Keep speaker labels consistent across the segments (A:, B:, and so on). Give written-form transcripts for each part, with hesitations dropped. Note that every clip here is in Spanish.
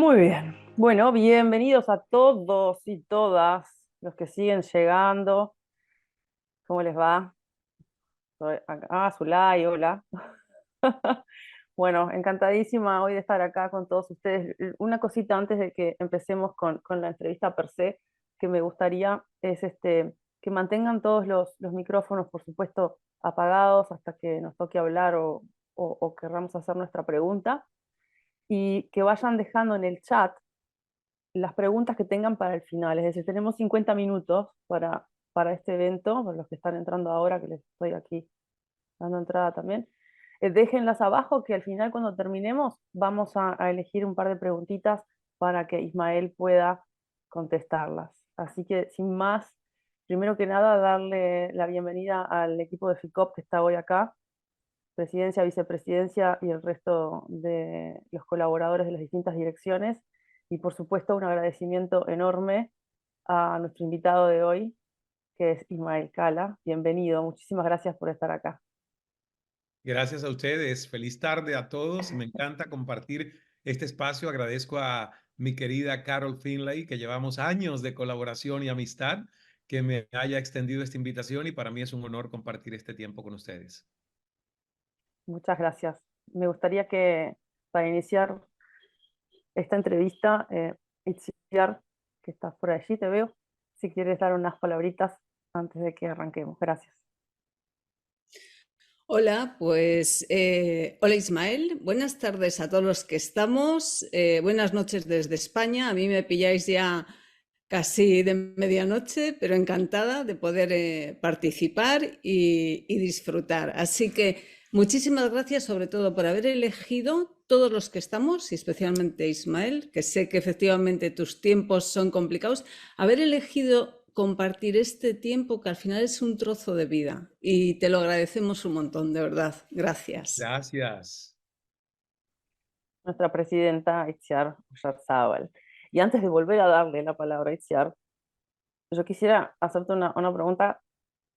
A: Muy bien. Bueno, bienvenidos a todos y todas los que siguen llegando. ¿Cómo les va? Soy acá, Zulay, hola. Bueno, encantadísima hoy de estar acá con todos ustedes. Una cosita antes de que empecemos con la entrevista per se, que me gustaría es que mantengan todos los micrófonos, por supuesto, apagados hasta que nos toque hablar o querramos hacer nuestra pregunta, y que vayan dejando en el chat las preguntas que tengan para el final. Es decir, tenemos 50 minutos para este evento, para los que están entrando ahora, que les estoy aquí dando entrada también. Déjenlas abajo, que al final, cuando terminemos, vamos a elegir un par de preguntitas para que Ismael pueda contestarlas. Así que, sin más, primero que nada, darle la bienvenida al equipo de FICOP que está hoy acá, presidencia, vicepresidencia y el resto de los colaboradores de las distintas direcciones. Y por supuesto un agradecimiento enorme a nuestro invitado de hoy, que es Ismael Cala. Bienvenido, muchísimas gracias por estar acá.
B: Gracias a ustedes. Feliz tarde a todos. Me encanta compartir este espacio. Agradezco a mi querida Carol Finlay, que llevamos años de colaboración y amistad, que me haya extendido esta invitación y para mí es un honor compartir este tiempo con ustedes.
A: Muchas gracias. Me gustaría que para iniciar esta entrevista, Itziar, que estás por allí, te veo, si quieres dar unas palabritas antes de que arranquemos. Gracias.
C: Hola, pues hola Ismael, buenas tardes a todos los que estamos, buenas noches desde España. A mí me pilláis ya casi de medianoche, pero encantada de poder participar y disfrutar. Así que muchísimas gracias sobre todo por haber elegido todos los que estamos, y especialmente Ismael, que sé que efectivamente tus tiempos son complicados, haber elegido compartir este tiempo que al final es un trozo de vida y te lo agradecemos un montón, de verdad. Gracias.
B: Gracias.
A: Nuestra presidenta Itziar Oyarzábal. Y antes de volver a darle la palabra a Itziar, yo quisiera hacerte una pregunta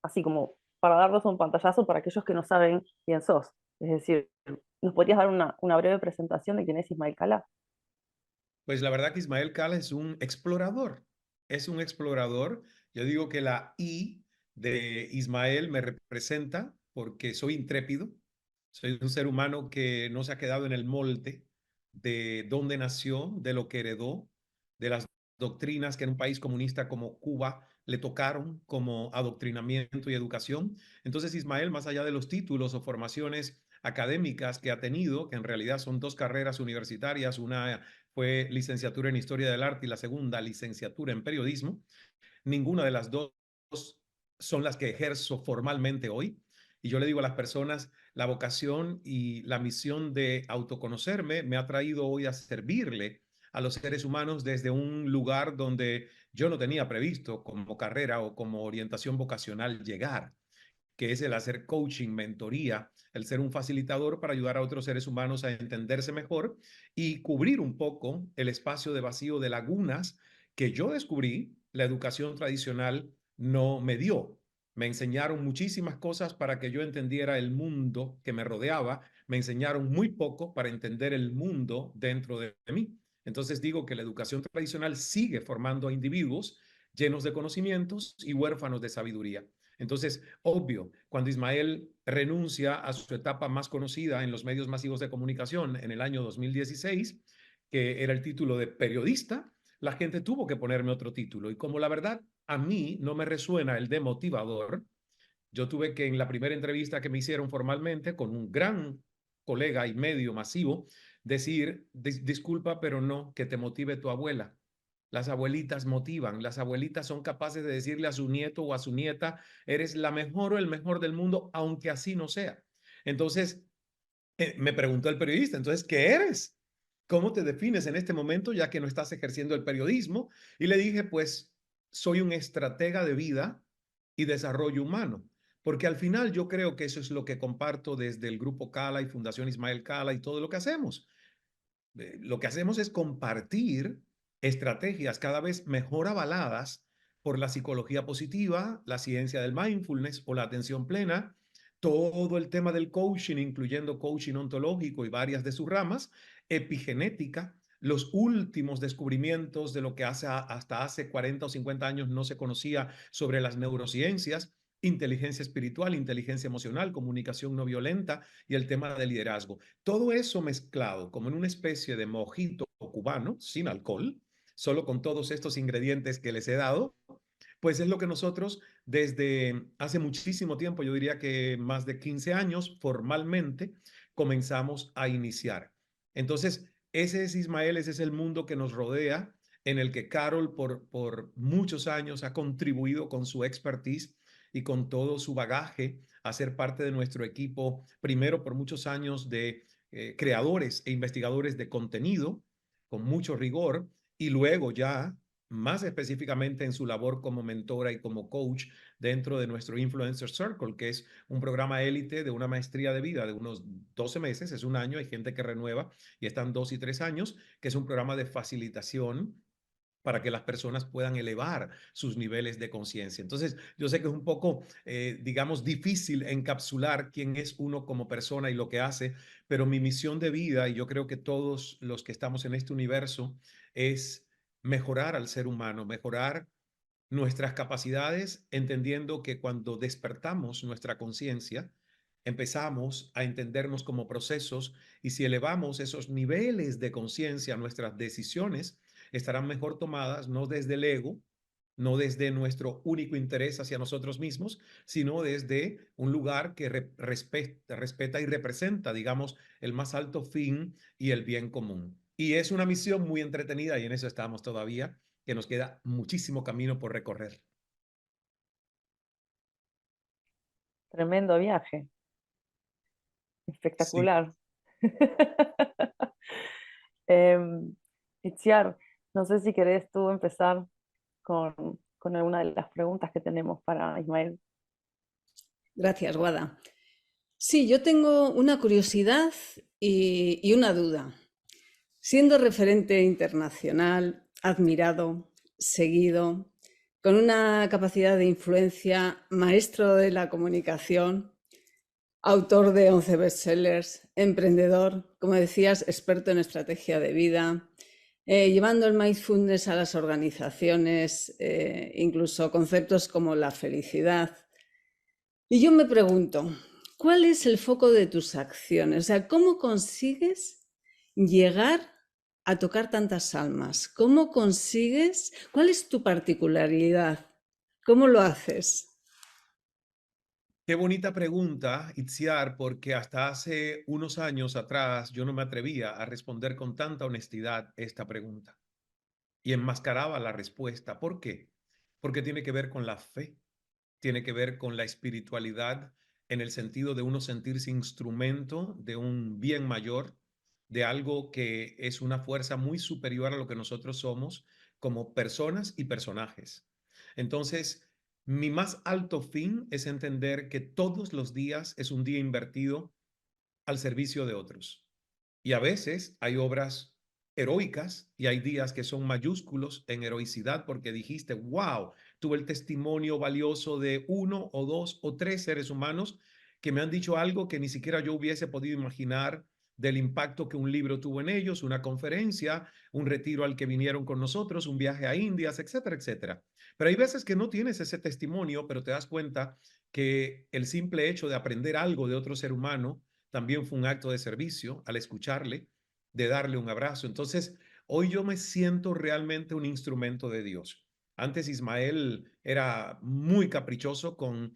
A: así como para darles un pantallazo para aquellos que no saben quién sos. Es decir, ¿nos podrías dar una breve presentación de quién es Ismael Cala?
B: Pues la verdad que Ismael Cala es un explorador. Es un explorador. Yo digo que la I de Ismael me representa porque soy intrépido. Soy un ser humano que no se ha quedado en el molde de dónde nació, de lo que heredó, de las doctrinas que en un país comunista como Cuba le tocaron como adoctrinamiento y educación. Entonces Ismael, más allá de los títulos o formaciones académicas que ha tenido, que en realidad son dos carreras universitarias, una fue licenciatura en Historia del Arte y la segunda licenciatura en Periodismo. Ninguna de las dos son las que ejerzo formalmente hoy. Y yo le digo a las personas, la vocación y la misión de autoconocerme me ha traído hoy a servirle a los seres humanos desde un lugar donde yo no tenía previsto como carrera o como orientación vocacional llegar, que es el hacer coaching, mentoría, el ser un facilitador para ayudar a otros seres humanos a entenderse mejor y cubrir un poco el espacio de vacío de lagunas que yo descubrí, la educación tradicional no me dio. Me enseñaron muchísimas cosas para que yo entendiera el mundo que me rodeaba, me enseñaron muy poco para entender el mundo dentro de mí. Entonces digo que la educación tradicional sigue formando a individuos llenos de conocimientos y huérfanos de sabiduría. Entonces, obvio, cuando Ismael renuncia a su etapa más conocida en los medios masivos de comunicación en el año 2016, que era el título de periodista, la gente tuvo que ponerme otro título. Y como la verdad a mí no me resuena el de motivador, yo tuve que en la primera entrevista que me hicieron formalmente con un gran colega y medio masivo, decir, disculpa, pero no, que te motive tu abuela. Las abuelitas motivan, las abuelitas son capaces de decirle a su nieto o a su nieta, eres la mejor o el mejor del mundo, aunque así no sea. Entonces, me preguntó el periodista, entonces, ¿qué eres? ¿Cómo te defines en este momento ya que no estás ejerciendo el periodismo? Y le dije, pues, soy un estratega de vida y desarrollo humano, porque al final yo creo que eso es lo que comparto desde el Grupo Cala y Fundación Ismael Cala y todo lo que hacemos. Lo que hacemos es compartir estrategias cada vez mejor avaladas por la psicología positiva, la ciencia del mindfulness o la atención plena, todo el tema del coaching, incluyendo coaching ontológico y varias de sus ramas, epigenética, los últimos descubrimientos de lo que hasta hace 40 o 50 años no se conocía sobre las neurociencias, inteligencia espiritual, inteligencia emocional, comunicación no violenta y el tema del liderazgo. Todo eso mezclado como en una especie de mojito cubano, sin alcohol, solo con todos estos ingredientes que les he dado, pues es lo que nosotros desde hace muchísimo tiempo, yo diría que más de 15 años, formalmente comenzamos a iniciar. Entonces, ese es Ismael, ese es el mundo que nos rodea, en el que Carol por muchos años ha contribuido con su expertise y con todo su bagaje a ser parte de nuestro equipo, primero por muchos años de creadores e investigadores de contenido, con mucho rigor, y luego ya más específicamente en su labor como mentora y como coach dentro de nuestro Influencer Circle, que es un programa élite de una maestría de vida de unos 12 meses, es un año, hay gente que renueva y están 2 y 3 años, que es un programa de facilitación para que las personas puedan elevar sus niveles de conciencia. Entonces, yo sé que es un poco, digamos, difícil encapsular quién es uno como persona y lo que hace, pero mi misión de vida, y yo creo que todos los que estamos en este universo, es mejorar al ser humano, mejorar nuestras capacidades, entendiendo que cuando despertamos nuestra conciencia, empezamos a entendernos como procesos y si elevamos esos niveles de conciencia, nuestras decisiones estarán mejor tomadas, no desde el ego, no desde nuestro único interés hacia nosotros mismos, sino desde un lugar que respeta y representa, digamos, el más alto fin y el bien común. Y es una misión muy entretenida y en eso estamos todavía, que nos queda muchísimo camino por recorrer.
A: Tremendo viaje,
B: Sí.
A: espectacular. Em, Itziar, no sé si querés tú empezar con alguna de las preguntas que tenemos para Ismael.
C: Gracias, Guada. Sí, yo tengo una curiosidad y una duda. Siendo referente internacional, admirado, seguido, con una capacidad de influencia, maestro de la comunicación, autor de 11 bestsellers, emprendedor, como decías, experto en estrategia de vida, llevando el mindfulness a las organizaciones, incluso conceptos como la felicidad. Y yo me pregunto, ¿cuál es el foco de tus acciones? O sea, ¿cómo consigues llegar a tocar tantas almas? ¿Cómo consigues? ¿Cuál es tu particularidad? ¿Cómo lo haces?
B: Qué bonita pregunta, Itziar, porque hasta hace unos años atrás yo no me atrevía a responder con tanta honestidad esta pregunta y enmascaraba la respuesta. ¿Por qué? Porque tiene que ver con la fe, tiene que ver con la espiritualidad en el sentido de uno sentirse instrumento de un bien mayor, de algo que es una fuerza muy superior a lo que nosotros somos como personas y personajes. Entonces, mi más alto fin es entender que todos los días es un día invertido al servicio de otros. Y a veces hay obras heroicas y hay días que son mayúsculos en heroicidad porque dijiste, wow, tuve el testimonio valioso de 1 o 2 o 3 seres humanos que me han dicho algo que ni siquiera yo hubiese podido imaginar del impacto que un libro tuvo en ellos, una conferencia, un retiro al que vinieron con nosotros, un viaje a Indias, etcétera, etcétera. Pero hay veces que no tienes ese testimonio, pero te das cuenta que el simple hecho de aprender algo de otro ser humano también fue un acto de servicio al escucharle, de darle un abrazo. Entonces, hoy yo me siento realmente un instrumento de Dios. Antes Ismael era muy caprichoso con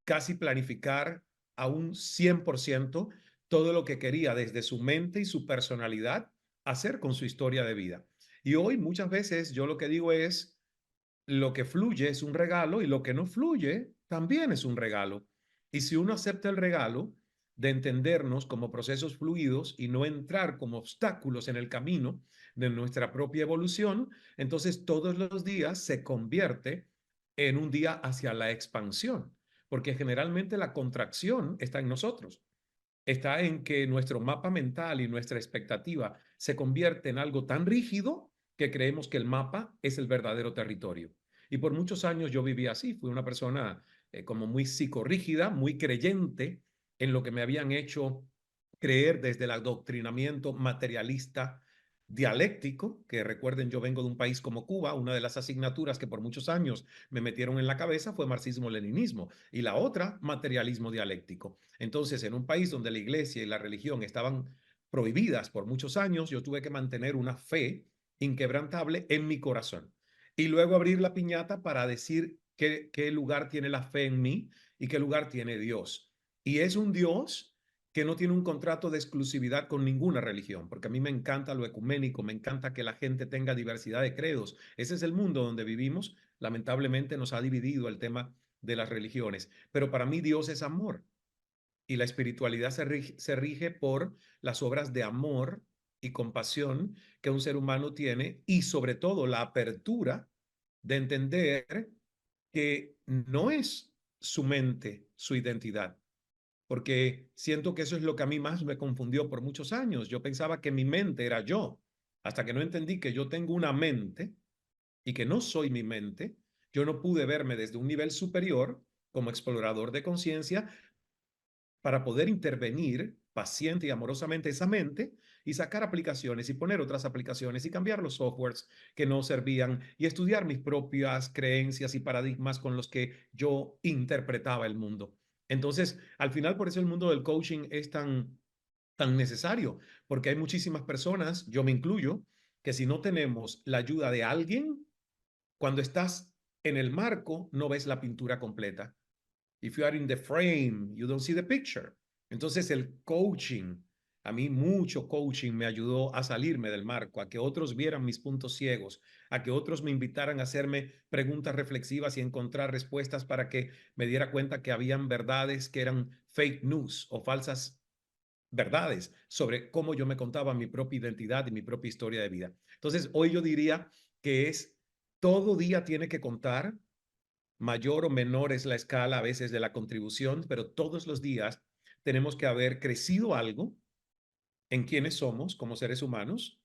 B: casi planificar a un 100% todo lo que quería desde su mente y su personalidad hacer con su historia de vida. Y hoy muchas veces yo lo que digo es, lo que fluye es un regalo y lo que no fluye también es un regalo. Y si uno acepta el regalo de entendernos como procesos fluidos y no entrar como obstáculos en el camino de nuestra propia evolución, entonces todos los días se convierte en un día hacia la expansión, porque generalmente la contracción está en nosotros. Está en que nuestro mapa mental y nuestra expectativa se convierte en algo tan rígido que creemos que el mapa es el verdadero territorio. Y por muchos años yo viví así, fui una persona como muy psicorrígida, muy creyente en lo que me habían hecho creer desde el adoctrinamiento materialista dialéctico, que recuerden, yo vengo de un país como Cuba, una de las asignaturas que por muchos años me metieron en la cabeza fue marxismo-leninismo y la otra, materialismo dialéctico. Entonces, en un país donde la iglesia y la religión estaban prohibidas por muchos años, yo tuve que mantener una fe inquebrantable en mi corazón. Y luego abrir la piñata para decir qué lugar tiene la fe en mí y qué lugar tiene Dios. Y es un Dios que no tiene un contrato de exclusividad con ninguna religión, porque a mí me encanta lo ecuménico, me encanta que la gente tenga diversidad de credos. Ese es el mundo donde vivimos. Lamentablemente nos ha dividido el tema de las religiones, pero para mí Dios es amor y la espiritualidad se rige por las obras de amor y compasión que un ser humano tiene y sobre todo la apertura de entender que no es su mente, su identidad, porque siento que eso es lo que a mí más me confundió por muchos años. Yo pensaba que mi mente era yo, hasta que no entendí que yo tengo una mente y que no soy mi mente. Yo no pude verme desde un nivel superior como explorador de conciencia para poder intervenir paciente y amorosamente esa mente y sacar aplicaciones y poner otras aplicaciones y cambiar los softwares que no servían y estudiar mis propias creencias y paradigmas con los que yo interpretaba el mundo. Entonces, al final, por eso el mundo del coaching es tan necesario, porque hay muchísimas personas, yo me incluyo, que si no tenemos la ayuda de alguien, cuando estás en el marco, no ves la pintura completa. If you are in the frame, you don't see the picture. Entonces el coaching, a mí mucho coaching me ayudó a salirme del marco, a que otros vieran mis puntos ciegos, a que otros me invitaran a hacerme preguntas reflexivas y encontrar respuestas para que me diera cuenta que habían verdades que eran fake news o falsas verdades sobre cómo yo me contaba mi propia identidad y mi propia historia de vida. Entonces hoy yo diría que es todo día tiene que contar. Mayor o menor es la escala a veces de la contribución, pero todos los días tenemos que haber crecido algo en quiénes somos como seres humanos,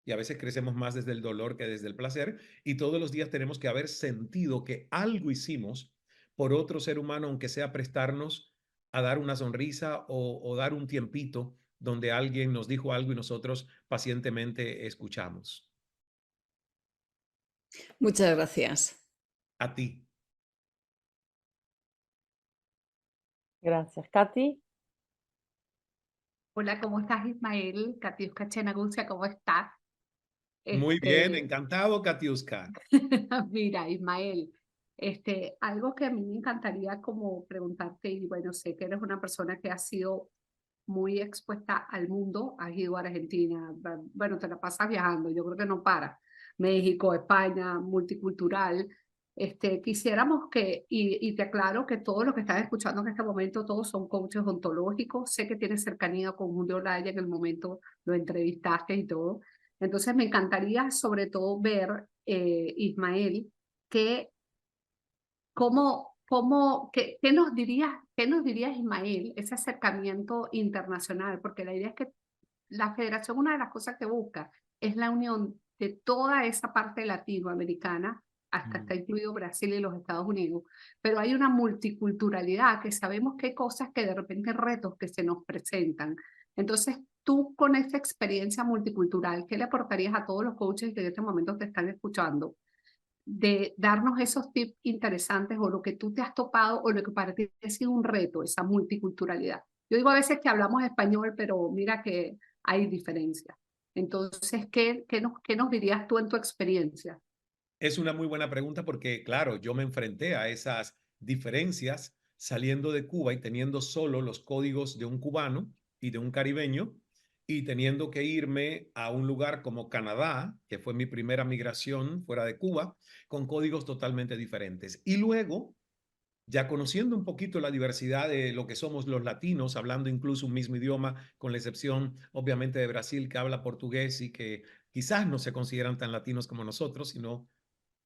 B: y a veces crecemos más desde el dolor que desde el placer, y todos los días tenemos que haber sentido que algo hicimos por otro ser humano, aunque sea prestarnos a dar una sonrisa o dar un tiempito donde alguien nos dijo algo y nosotros pacientemente escuchamos.
C: Muchas gracias.
B: A ti.
A: Gracias. Katy.
D: Hola, ¿cómo estás, Ismael? Katiuska Chenaguncia, ¿cómo estás?
B: Muy bien, encantado, Katiuska.
D: Mira, Ismael, algo que a mí me encantaría como preguntarte, y bueno, sé que eres una persona que ha sido muy expuesta al mundo, has ido a Argentina, bueno, te la pasas viajando, yo creo que no para. México, España, multicultural. Quisiéramos que, y te aclaro que todos los que están escuchando en este momento, todos son coaches ontológicos. Sé que tienes cercanía con Julio Laya, en el momento lo entrevistaste y todo. Entonces me encantaría sobre todo ver, Ismael, que qué nos dirías, Ismael, ese acercamiento internacional? Porque la idea es que la federación, una de las cosas que busca es la unión de toda esa parte latinoamericana, hasta está incluido Brasil y los Estados Unidos, pero hay una multiculturalidad que sabemos que hay cosas que de repente retos que se nos presentan. Entonces, tú con esta experiencia multicultural, ¿qué le aportarías a todos los coaches que en este momento te están escuchando? De darnos esos tips interesantes o lo que tú te has topado o lo que para ti ha sido un reto, esa multiculturalidad. Yo digo a veces que hablamos español, pero mira que hay diferencias. Entonces, ¿qué nos dirías tú en tu experiencia?
B: Es una muy buena pregunta porque, claro, yo me enfrenté a esas diferencias saliendo de Cuba y teniendo solo los códigos de un cubano y de un caribeño y teniendo que irme a un lugar como Canadá, que fue mi primera migración fuera de Cuba, con códigos totalmente diferentes. Y luego, ya conociendo un poquito la diversidad de lo que somos los latinos, hablando incluso un mismo idioma, con la excepción obviamente de Brasil, que habla portugués y que quizás no se consideran tan latinos como nosotros, sino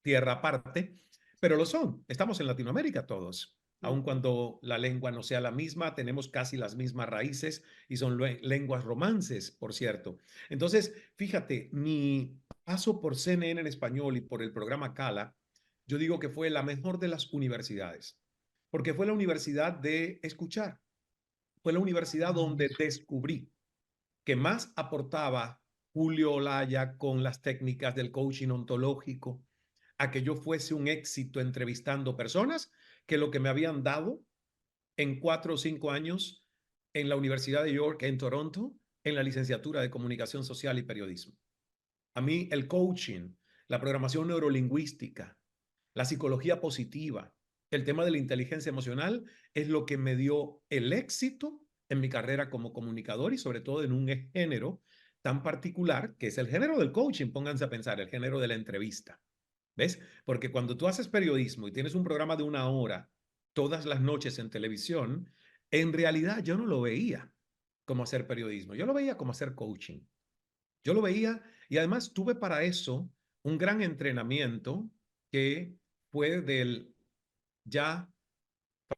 B: tierra aparte, pero lo son. Estamos en Latinoamérica todos. Aun cuando la lengua no sea la misma, tenemos casi las mismas raíces y son lenguas romances, por cierto. Entonces, fíjate, mi paso por CNN en español y por el programa Cala, yo digo que fue la mejor de las universidades, porque fue la universidad de escuchar. Fue la universidad donde descubrí que más aportaba Julio Olaya con las técnicas del coaching ontológico, a que yo fuese un éxito entrevistando personas que lo que me habían dado en 4 o 5 años en la Universidad de York, en Toronto, en la licenciatura de Comunicación Social y Periodismo. A mí el coaching, la programación neurolingüística, la psicología positiva, el tema de la inteligencia emocional es lo que me dio el éxito en mi carrera como comunicador y sobre todo en un género tan particular que es el género del coaching, pónganse a pensar, el género de la entrevista. ¿Ves? Porque cuando tú haces periodismo y tienes un programa de 1 hora todas las noches en televisión, en realidad yo no lo veía como hacer periodismo, yo lo veía como hacer coaching. Yo lo veía y además tuve para eso un gran entrenamiento que fue del ya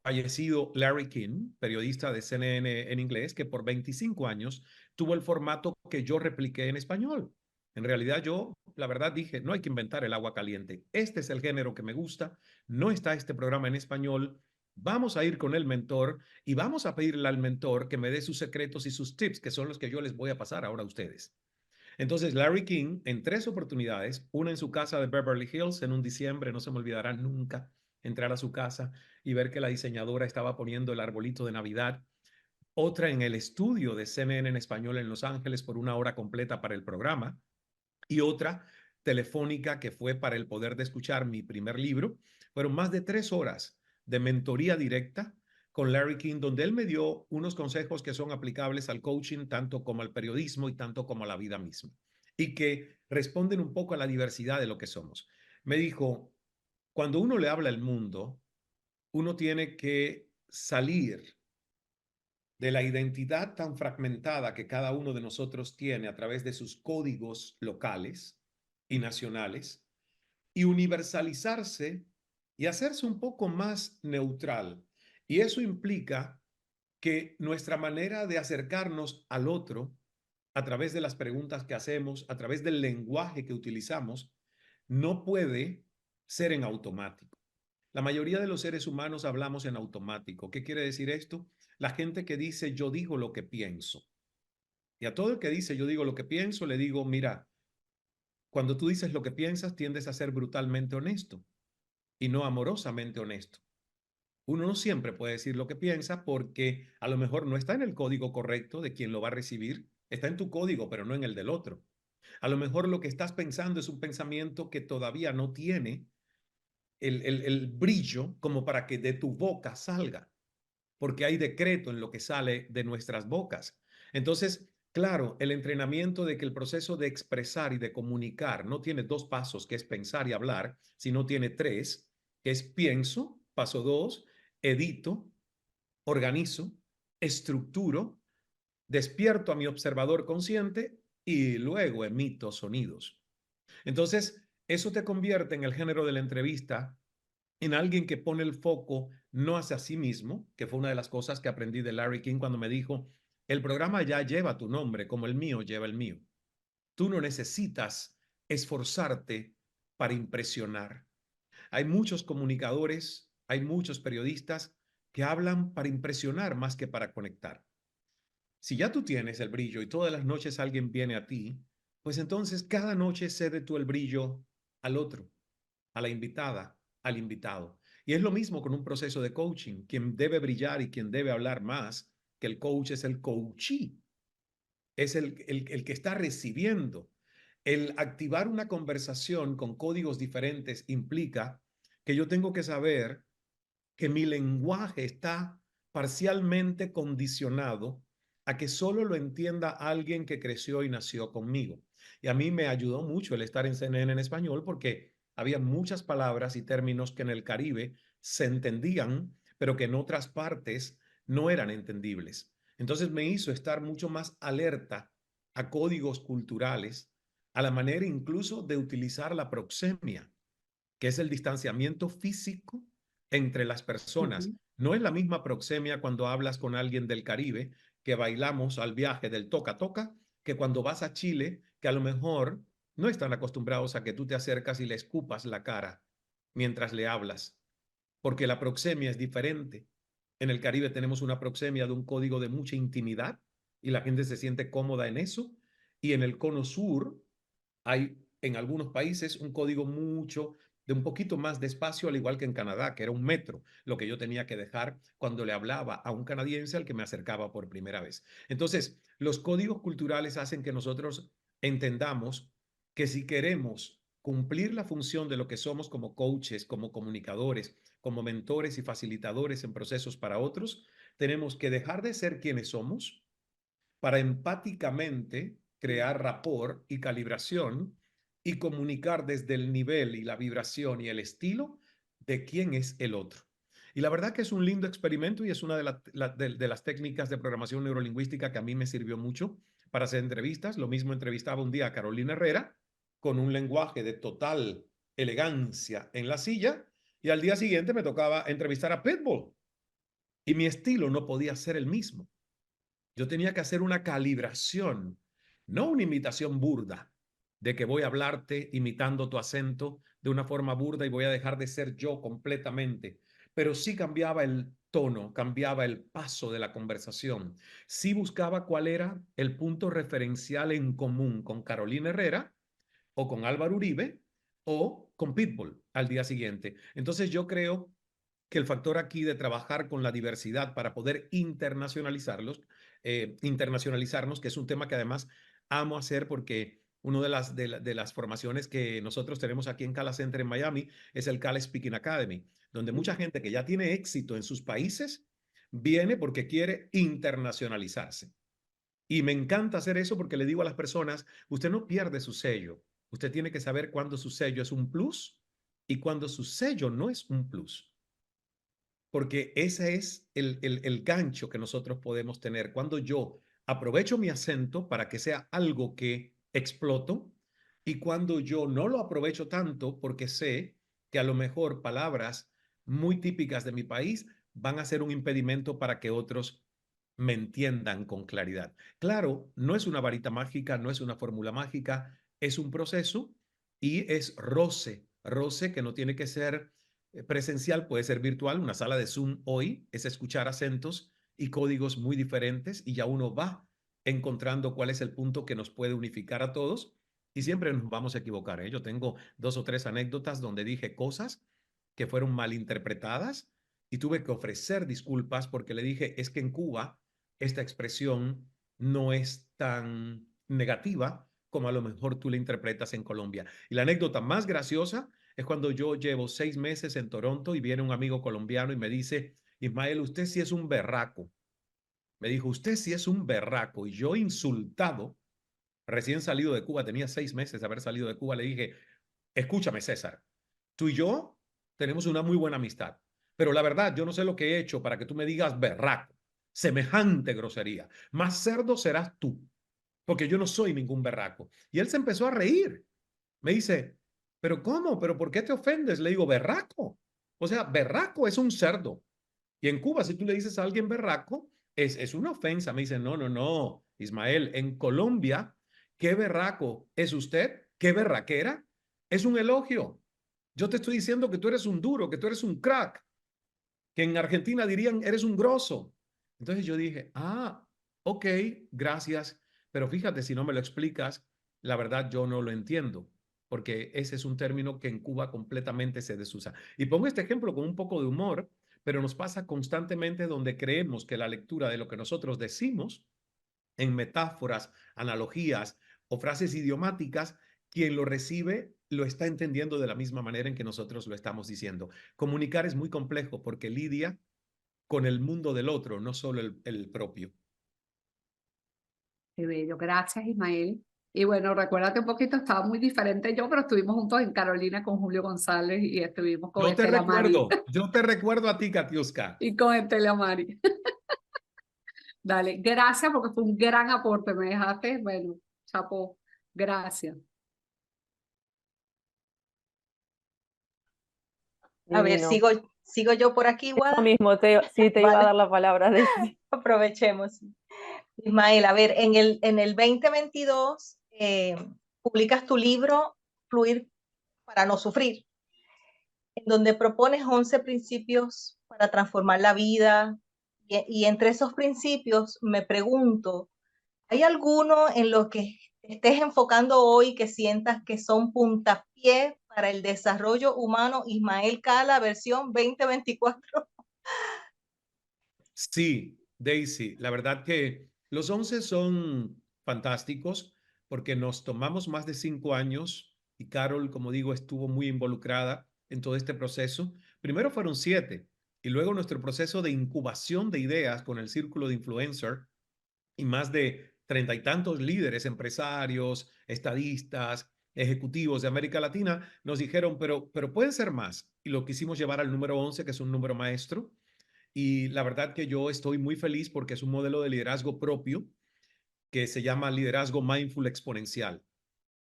B: fallecido Larry King, periodista de CNN en inglés, que por 25 años tuvo el formato que yo repliqué en español. En realidad yo, la verdad, dije, no hay que inventar el agua caliente. Este es el género que me gusta, no está este programa en español. Vamos a ir con el mentor y vamos a pedirle al mentor que me dé sus secretos y sus tips, que son los que yo les voy a pasar ahora a ustedes. Entonces, Larry King, en 3 oportunidades, una en su casa de Beverly Hills en un diciembre, no se me olvidará nunca entrar a su casa y ver que la diseñadora estaba poniendo el arbolito de Navidad. Otra en el estudio de CNN en español en Los Ángeles por 1 hora completa para el programa. Y otra telefónica que fue para el poder de escuchar mi primer libro. Fueron más de 3 horas de mentoría directa con Larry King, donde él me dio unos consejos que son aplicables al coaching, tanto como al periodismo y tanto como a la vida misma, y que responden un poco a la diversidad de lo que somos. Me dijo, cuando uno le habla al mundo, uno tiene que salir de la identidad tan fragmentada que cada uno de nosotros tiene a través de sus códigos locales y nacionales y universalizarse y hacerse un poco más neutral. Y eso implica que nuestra manera de acercarnos al otro a través de las preguntas que hacemos, a través del lenguaje que utilizamos, no puede ser en automático. La mayoría de los seres humanos hablamos en automático. ¿Qué quiere decir esto? La gente que dice yo digo lo que pienso. Y a todo el que dice yo digo lo que pienso, le digo, mira, cuando tú dices lo que piensas, tiendes a ser brutalmente honesto y no amorosamente honesto. Uno no siempre puede decir lo que piensa porque a lo mejor no está en el código correcto de quien lo va a recibir, está en tu código, pero no en el del otro. A lo mejor lo que estás pensando es un pensamiento que todavía no tiene el brillo como para que de tu boca salga, porque hay decreto en lo que sale de nuestras bocas. Entonces, claro, el entrenamiento de que el proceso de expresar y de comunicar no tiene 2 pasos, que es pensar y hablar, sino tiene 3, que es pienso, paso 2, edito, organizo, estructuro, despierto a mi observador consciente y luego emito sonidos. Entonces, eso te convierte en el género de la entrevista en alguien que pone el foco no hacia sí mismo, que fue una de las cosas que aprendí de Larry King cuando me dijo, el programa ya lleva tu nombre como el mío lleva el mío. Tú no necesitas esforzarte para impresionar. Hay muchos comunicadores, hay muchos periodistas que hablan para impresionar más que para conectar. Si ya tú tienes el brillo y todas las noches alguien viene a ti, pues entonces cada noche cede tú el brillo al otro, a la invitada, al invitado. Y es lo mismo con un proceso de coaching. Quien debe brillar y quien debe hablar más que el coach es el coachee, es el que está recibiendo. El activar una conversación con códigos diferentes implica que yo tengo que saber que mi lenguaje está parcialmente condicionado a que solo lo entienda alguien que creció y nació conmigo. Y a mí me ayudó mucho el estar en CNN en español porque había muchas palabras y términos que en el Caribe se entendían, pero que en otras partes no eran entendibles. Entonces me hizo estar mucho más alerta a códigos culturales, a la manera incluso de utilizar la proxemia, que es el distanciamiento físico entre las personas. No es la misma proxemia cuando hablas con alguien del Caribe, que bailamos al viaje del toca-toca, que cuando vas a Chile, que a lo mejor no están acostumbrados a que tú te acercas y le escupas la cara mientras le hablas, porque la proxemia es diferente. En el Caribe tenemos una proxemia de un código de mucha intimidad y la gente se siente cómoda en eso. y en el cono sur hay en algunos países un código de un poquito más de espacio, al igual que en Canadá, que era 1 metro, lo que yo tenía que dejar cuando le hablaba a un canadiense al que me acercaba por primera vez. Entonces, los códigos culturales hacen que nosotros entendamos que si queremos cumplir la función de lo que somos como coaches, como comunicadores, como mentores y facilitadores en procesos para otros, tenemos que dejar de ser quienes somos para empáticamente crear rapport y calibración y comunicar desde el nivel y la vibración y el estilo de quién es el otro. Y la verdad que es un lindo experimento y es una de las técnicas de programación neurolingüística que a mí me sirvió mucho para hacer entrevistas. Lo mismo entrevistaba un día a Carolina Herrera con un lenguaje de total elegancia en la silla y al día siguiente me tocaba entrevistar a Pitbull y mi estilo no podía ser el mismo. Yo tenía que hacer una calibración, no una imitación burda, de que voy a hablarte imitando tu acento de una forma burda y voy a dejar de ser yo completamente. Pero sí cambiaba el tono, cambiaba el paso de la conversación. Sí buscaba cuál era el punto referencial en común con Carolina Herrera o con Álvaro Uribe o con Pitbull al día siguiente. Entonces yo creo que el factor aquí de trabajar con la diversidad para poder internacionalizarnos, que es un tema que además amo hacer porque una de las formaciones que nosotros tenemos aquí en Cala Center en Miami es el Cala Speaking Academy, donde mucha gente que ya tiene éxito en sus países viene porque quiere internacionalizarse. Y me encanta hacer eso porque le digo a las personas, usted no pierde su sello, usted tiene que saber cuándo su sello es un plus y cuándo su sello no es un plus. Porque ese es el gancho que nosotros podemos tener. Cuando yo aprovecho mi acento para que sea algo que exploto y cuando yo no lo aprovecho tanto porque sé que a lo mejor palabras muy típicas de mi país van a ser un impedimento para que otros me entiendan con claridad. Claro, no es una varita mágica, no es una fórmula mágica, es un proceso y es roce que no tiene que ser presencial, puede ser virtual. Una sala de Zoom hoy es escuchar acentos y códigos muy diferentes y ya uno va encontrando cuál es el punto que nos puede unificar a todos y siempre nos vamos a equivocar, ¿eh? Yo tengo 2 o 3 anécdotas donde dije cosas que fueron malinterpretadas y tuve que ofrecer disculpas porque le dije, es que en Cuba esta expresión no es tan negativa como a lo mejor tú la interpretas en Colombia. Y la anécdota más graciosa es cuando yo llevo 6 meses en Toronto y viene un amigo colombiano y me dice, Ismael, usted sí es un berraco. Me dijo, usted sí es un berraco. Y yo insultado, recién salido de Cuba, tenía 6 meses de haber salido de Cuba, le dije, escúchame César, tú y yo tenemos una muy buena amistad, pero la verdad yo no sé lo que he hecho para que tú me digas berraco, semejante grosería. Más cerdo serás tú, porque yo no soy ningún berraco. Y él se empezó a reír. Me dice, ¿pero cómo? ¿Pero por qué te ofendes? Le digo, berraco. O sea, berraco es un cerdo. Y en Cuba, si tú le dices a alguien berraco, es una ofensa. Me dice, no, no, no, Ismael, en Colombia, ¿qué berraco es usted? ¿Qué berraquera? Es un elogio. Yo te estoy diciendo que tú eres un duro, que tú eres un crack, que en Argentina dirían, eres un grosso. Entonces yo dije, ok, gracias, pero fíjate, si no me lo explicas, la verdad yo no lo entiendo, porque ese es un término que en Cuba completamente se desusa. Y pongo este ejemplo con un poco de humor, pero nos pasa constantemente donde creemos que la lectura de lo que nosotros decimos en metáforas, analogías o frases idiomáticas, quien lo recibe lo está entendiendo de la misma manera en que nosotros lo estamos diciendo. Comunicar es muy complejo porque lidia con el mundo del otro, no solo el propio.
D: Qué bello, gracias Ismael. Y bueno, recuérdate un poquito, estaba muy diferente yo, pero estuvimos juntos en Carolina con Julio González y estuvimos con Estela Mari.
B: Yo te recuerdo a ti, Katiuska.
D: Y con Estela Mari. Dale, gracias porque fue un gran aporte, me dejaste, bueno, chapo, gracias.
E: A ver,
A: Divino.
E: sigo yo por aquí,
A: Eso
E: Wada.
A: mismo, sí, te iba a
E: Vale.
A: dar la palabra.
E: Aprovechemos. Ismael, a ver, en el 2022 publicas tu libro Fluir para no sufrir, en donde propones 11 principios para transformar la vida. Y entre esos principios me pregunto, ¿Hay alguno en lo que estés enfocando hoy que sientas que son puntapié para el desarrollo humano? Ismael Cala, versión 2024.
B: Sí, Daisy, la verdad que los 11 son fantásticos porque nos tomamos más de 5 años y Carol, como digo, estuvo muy involucrada en todo este proceso. Primero fueron 7 y luego nuestro proceso de incubación de ideas con el círculo de influencer y más de 30 y tantos líderes, empresarios, estadistas, ejecutivos de América Latina nos dijeron, pero pueden ser más. Y lo quisimos llevar al número 11, que es un número maestro. Y la verdad que yo estoy muy feliz porque es un modelo de liderazgo propio que se llama liderazgo mindful exponencial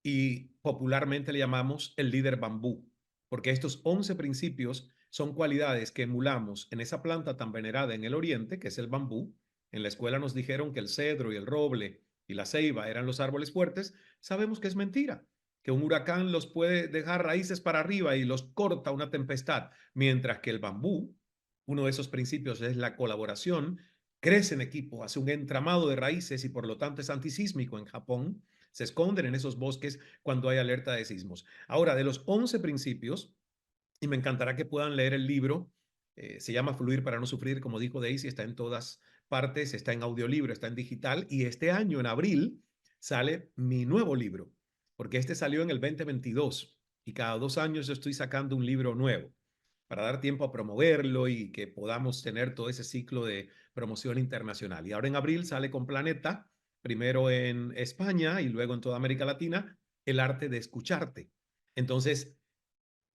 B: y popularmente le llamamos el líder bambú, porque estos 11 principios son cualidades que emulamos en esa planta tan venerada en el oriente, que es el bambú. En la escuela nos dijeron que el cedro y el roble y la ceiba eran los árboles fuertes. Sabemos que es mentira, que un huracán los puede dejar raíces para arriba y los corta una tempestad, mientras que el bambú, uno de esos principios es la colaboración, crece en equipo, hace un entramado de raíces y por lo tanto es antisísmico en Japón. Se esconden en esos bosques cuando hay alerta de sismos. Ahora, de los 11 principios, y me encantará que puedan leer el libro, se llama Fluir para no sufrir, como dijo Daisy, está en todas partes, está en audiolibro, está en digital, y este año, en abril, sale mi nuevo libro, porque este salió en el 2022, y cada 2 años yo estoy sacando un libro nuevo para dar tiempo a promoverlo y que podamos tener todo ese ciclo de promoción internacional. Y ahora en abril sale con Planeta, primero en España y luego en toda América Latina, el arte de escucharte. Entonces,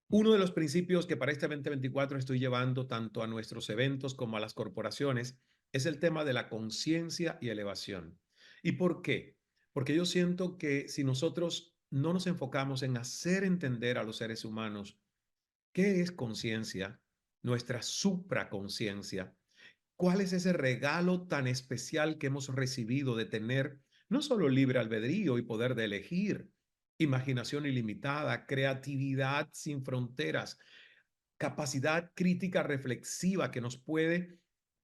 B: uno de los principios que para este 2024 estoy llevando tanto a nuestros eventos como a las corporaciones es el tema de la conciencia y elevación. ¿Y por qué? Porque yo siento que si nosotros no nos enfocamos en hacer entender a los seres humanos qué es conciencia, nuestra supraconciencia, ¿cuál es ese regalo tan especial que hemos recibido de tener no solo libre albedrío y poder de elegir, imaginación ilimitada, creatividad sin fronteras, capacidad crítica reflexiva que nos puede,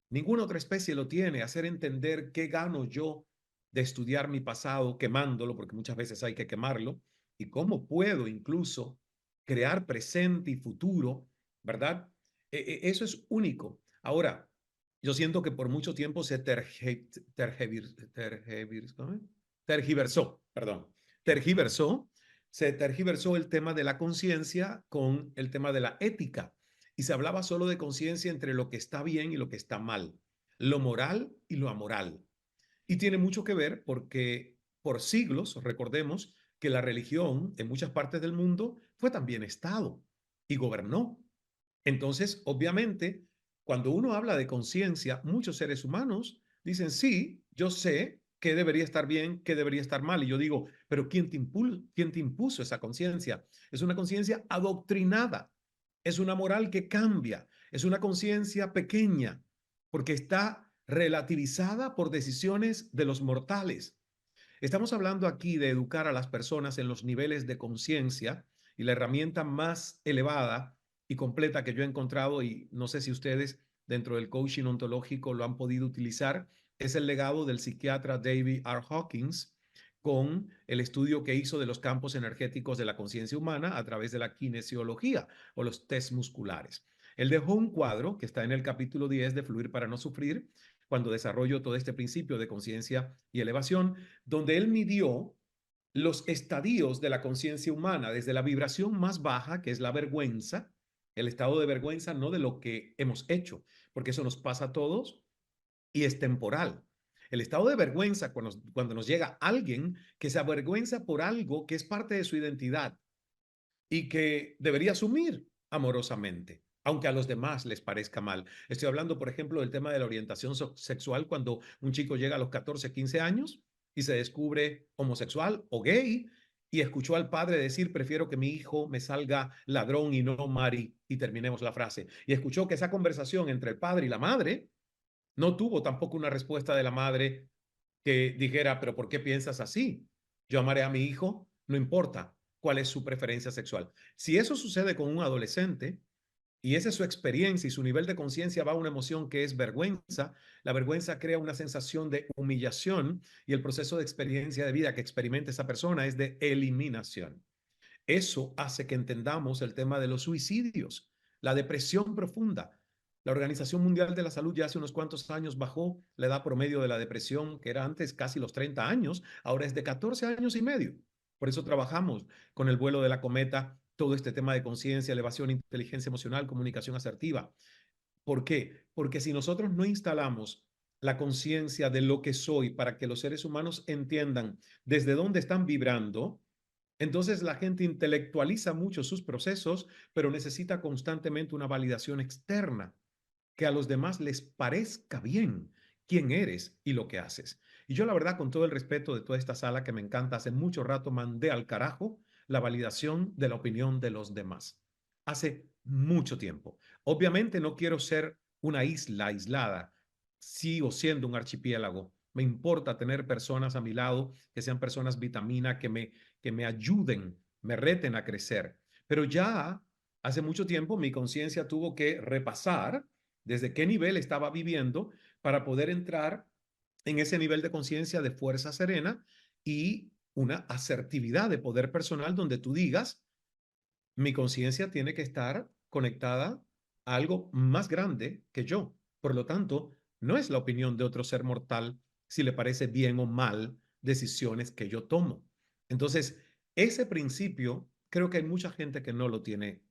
B: ninguna otra especie lo tiene, hacer entender qué gano yo de estudiar mi pasado quemándolo, porque muchas veces hay que quemarlo, y cómo puedo incluso crear presente y futuro, ¿verdad? Eso es único. Ahora, yo siento que por mucho tiempo se tergiversó, perdón, tergiversó, se tergiversó el tema de la conciencia con el tema de la ética y se hablaba solo de conciencia entre lo que está bien y lo que está mal, lo moral y lo amoral. Y tiene mucho que ver porque por siglos, recordemos que la religión en muchas partes del mundo fue también Estado y gobernó. Entonces, obviamente, cuando uno habla de conciencia, muchos seres humanos dicen, sí, yo sé qué debería estar bien, qué debería estar mal. Y yo digo, pero quién te impuso esa conciencia? Es una conciencia adoctrinada, es una moral que cambia, es una conciencia pequeña, porque está relativizada por decisiones de los mortales. Estamos hablando aquí de educar a las personas en los niveles de conciencia y la herramienta más elevada y completa que yo he encontrado, y no sé si ustedes dentro del coaching ontológico lo han podido utilizar, es el legado del psiquiatra David R. Hawkins con el estudio que hizo de los campos energéticos de la conciencia humana a través de la kinesiología o los test musculares. Él dejó un cuadro que está en el capítulo 10 de Fluir para no sufrir, cuando desarrollo todo este principio de conciencia y elevación, donde él midió los estadios de la conciencia humana, desde la vibración más baja, que es la vergüenza, el estado de vergüenza no de lo que hemos hecho, porque eso nos pasa a todos y es temporal. El estado de vergüenza cuando nos llega alguien que se avergüenza por algo que es parte de su identidad y que debería asumir amorosamente, aunque a los demás les parezca mal. Estoy hablando, por ejemplo, del tema de la orientación sexual cuando un chico llega a los 14, 15 años y se descubre homosexual o gay y escuchó al padre decir, prefiero que mi hijo me salga ladrón y no Mari, y terminemos la frase. Y escuchó que esa conversación entre el padre y la madre no tuvo tampoco una respuesta de la madre que dijera, pero ¿por qué piensas así? Yo amaré a mi hijo, no importa cuál es su preferencia sexual. Si eso sucede con un adolescente, Y esa es su experiencia y su nivel de conciencia va a una emoción que es vergüenza. La vergüenza crea una sensación de humillación y el proceso de experiencia de vida que experimenta esa persona es de eliminación. Eso hace que entendamos el tema de los suicidios, la depresión profunda. La Organización Mundial de la Salud ya hace unos cuantos años bajó la edad promedio de la depresión, que era antes casi los 30 años, ahora es de 14 años y medio. Por eso trabajamos con el vuelo de la cometa, todo este tema de conciencia, elevación, inteligencia emocional, comunicación asertiva. ¿Por qué? Porque si nosotros no instalamos la conciencia de lo que soy para que los seres humanos entiendan desde dónde están vibrando, entonces la gente intelectualiza mucho sus procesos, pero necesita constantemente una validación externa, que a los demás les parezca bien quién eres y lo que haces. Y yo la verdad, con todo el respeto de toda esta sala que me encanta, hace mucho rato mandé al carajo la validación de la opinión de los demás. Hace mucho tiempo. Obviamente no quiero ser una isla aislada, sigo siendo un archipiélago. Me importa tener personas a mi lado que sean personas vitamina, que me ayuden, me reten a crecer. Pero ya hace mucho tiempo mi conciencia tuvo que repasar desde qué nivel estaba viviendo para poder entrar en ese nivel de conciencia de fuerza serena y una asertividad de poder personal donde tú digas, mi conciencia tiene que estar conectada a algo más grande que yo. Por lo tanto, no es la opinión de otro ser mortal si le parece bien o mal decisiones que yo tomo. Entonces, ese principio creo que hay mucha gente que no lo tiene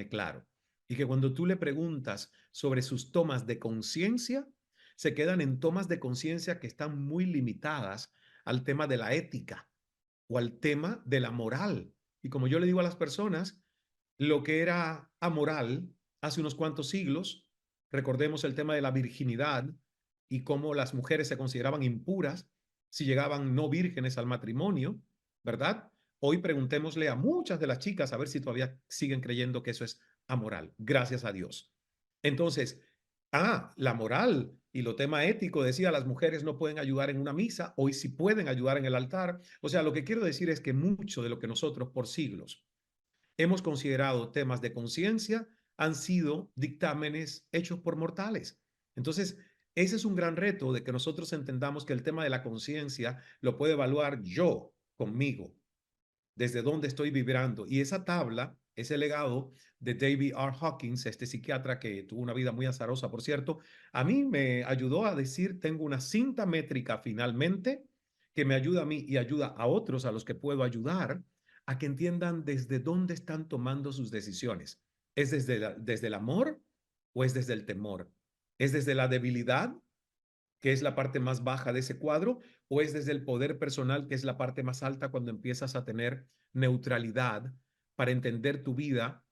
B: claro y que cuando tú le preguntas sobre sus tomas de conciencia, se quedan en tomas de conciencia que están muy limitadas al tema de la ética o al tema de la moral. Y como yo le digo a las personas, lo que era amoral hace unos cuantos siglos, recordemos el tema de la virginidad y cómo las mujeres se consideraban impuras si llegaban no vírgenes al matrimonio, ¿verdad? Hoy preguntémosle a muchas de las chicas a ver si todavía siguen creyendo que eso es amoral, gracias a Dios. Entonces, la moral y lo tema ético, decía, las mujeres no pueden ayudar en una misa, hoy sí pueden ayudar en el altar. O sea, lo que quiero decir es que mucho de lo que nosotros por siglos hemos considerado temas de conciencia han sido dictámenes hechos por mortales. Entonces, ese es un gran reto de que nosotros entendamos que el tema de la conciencia lo puedo evaluar yo conmigo, desde dónde estoy vibrando. Y esa tabla, ese legado de David R. Hawkins, este psiquiatra que tuvo una vida muy azarosa, por cierto, a mí me ayudó a decir, tengo una cinta métrica finalmente que me ayuda a mí y ayuda a otros a los que puedo ayudar a que entiendan desde dónde están tomando sus decisiones. ¿Es desde el amor o es desde el temor? ¿Es desde la debilidad, que es la parte más baja de ese cuadro, o es desde el poder personal, que es la parte más alta cuando empiezas a tener neutralidad para entender tu vida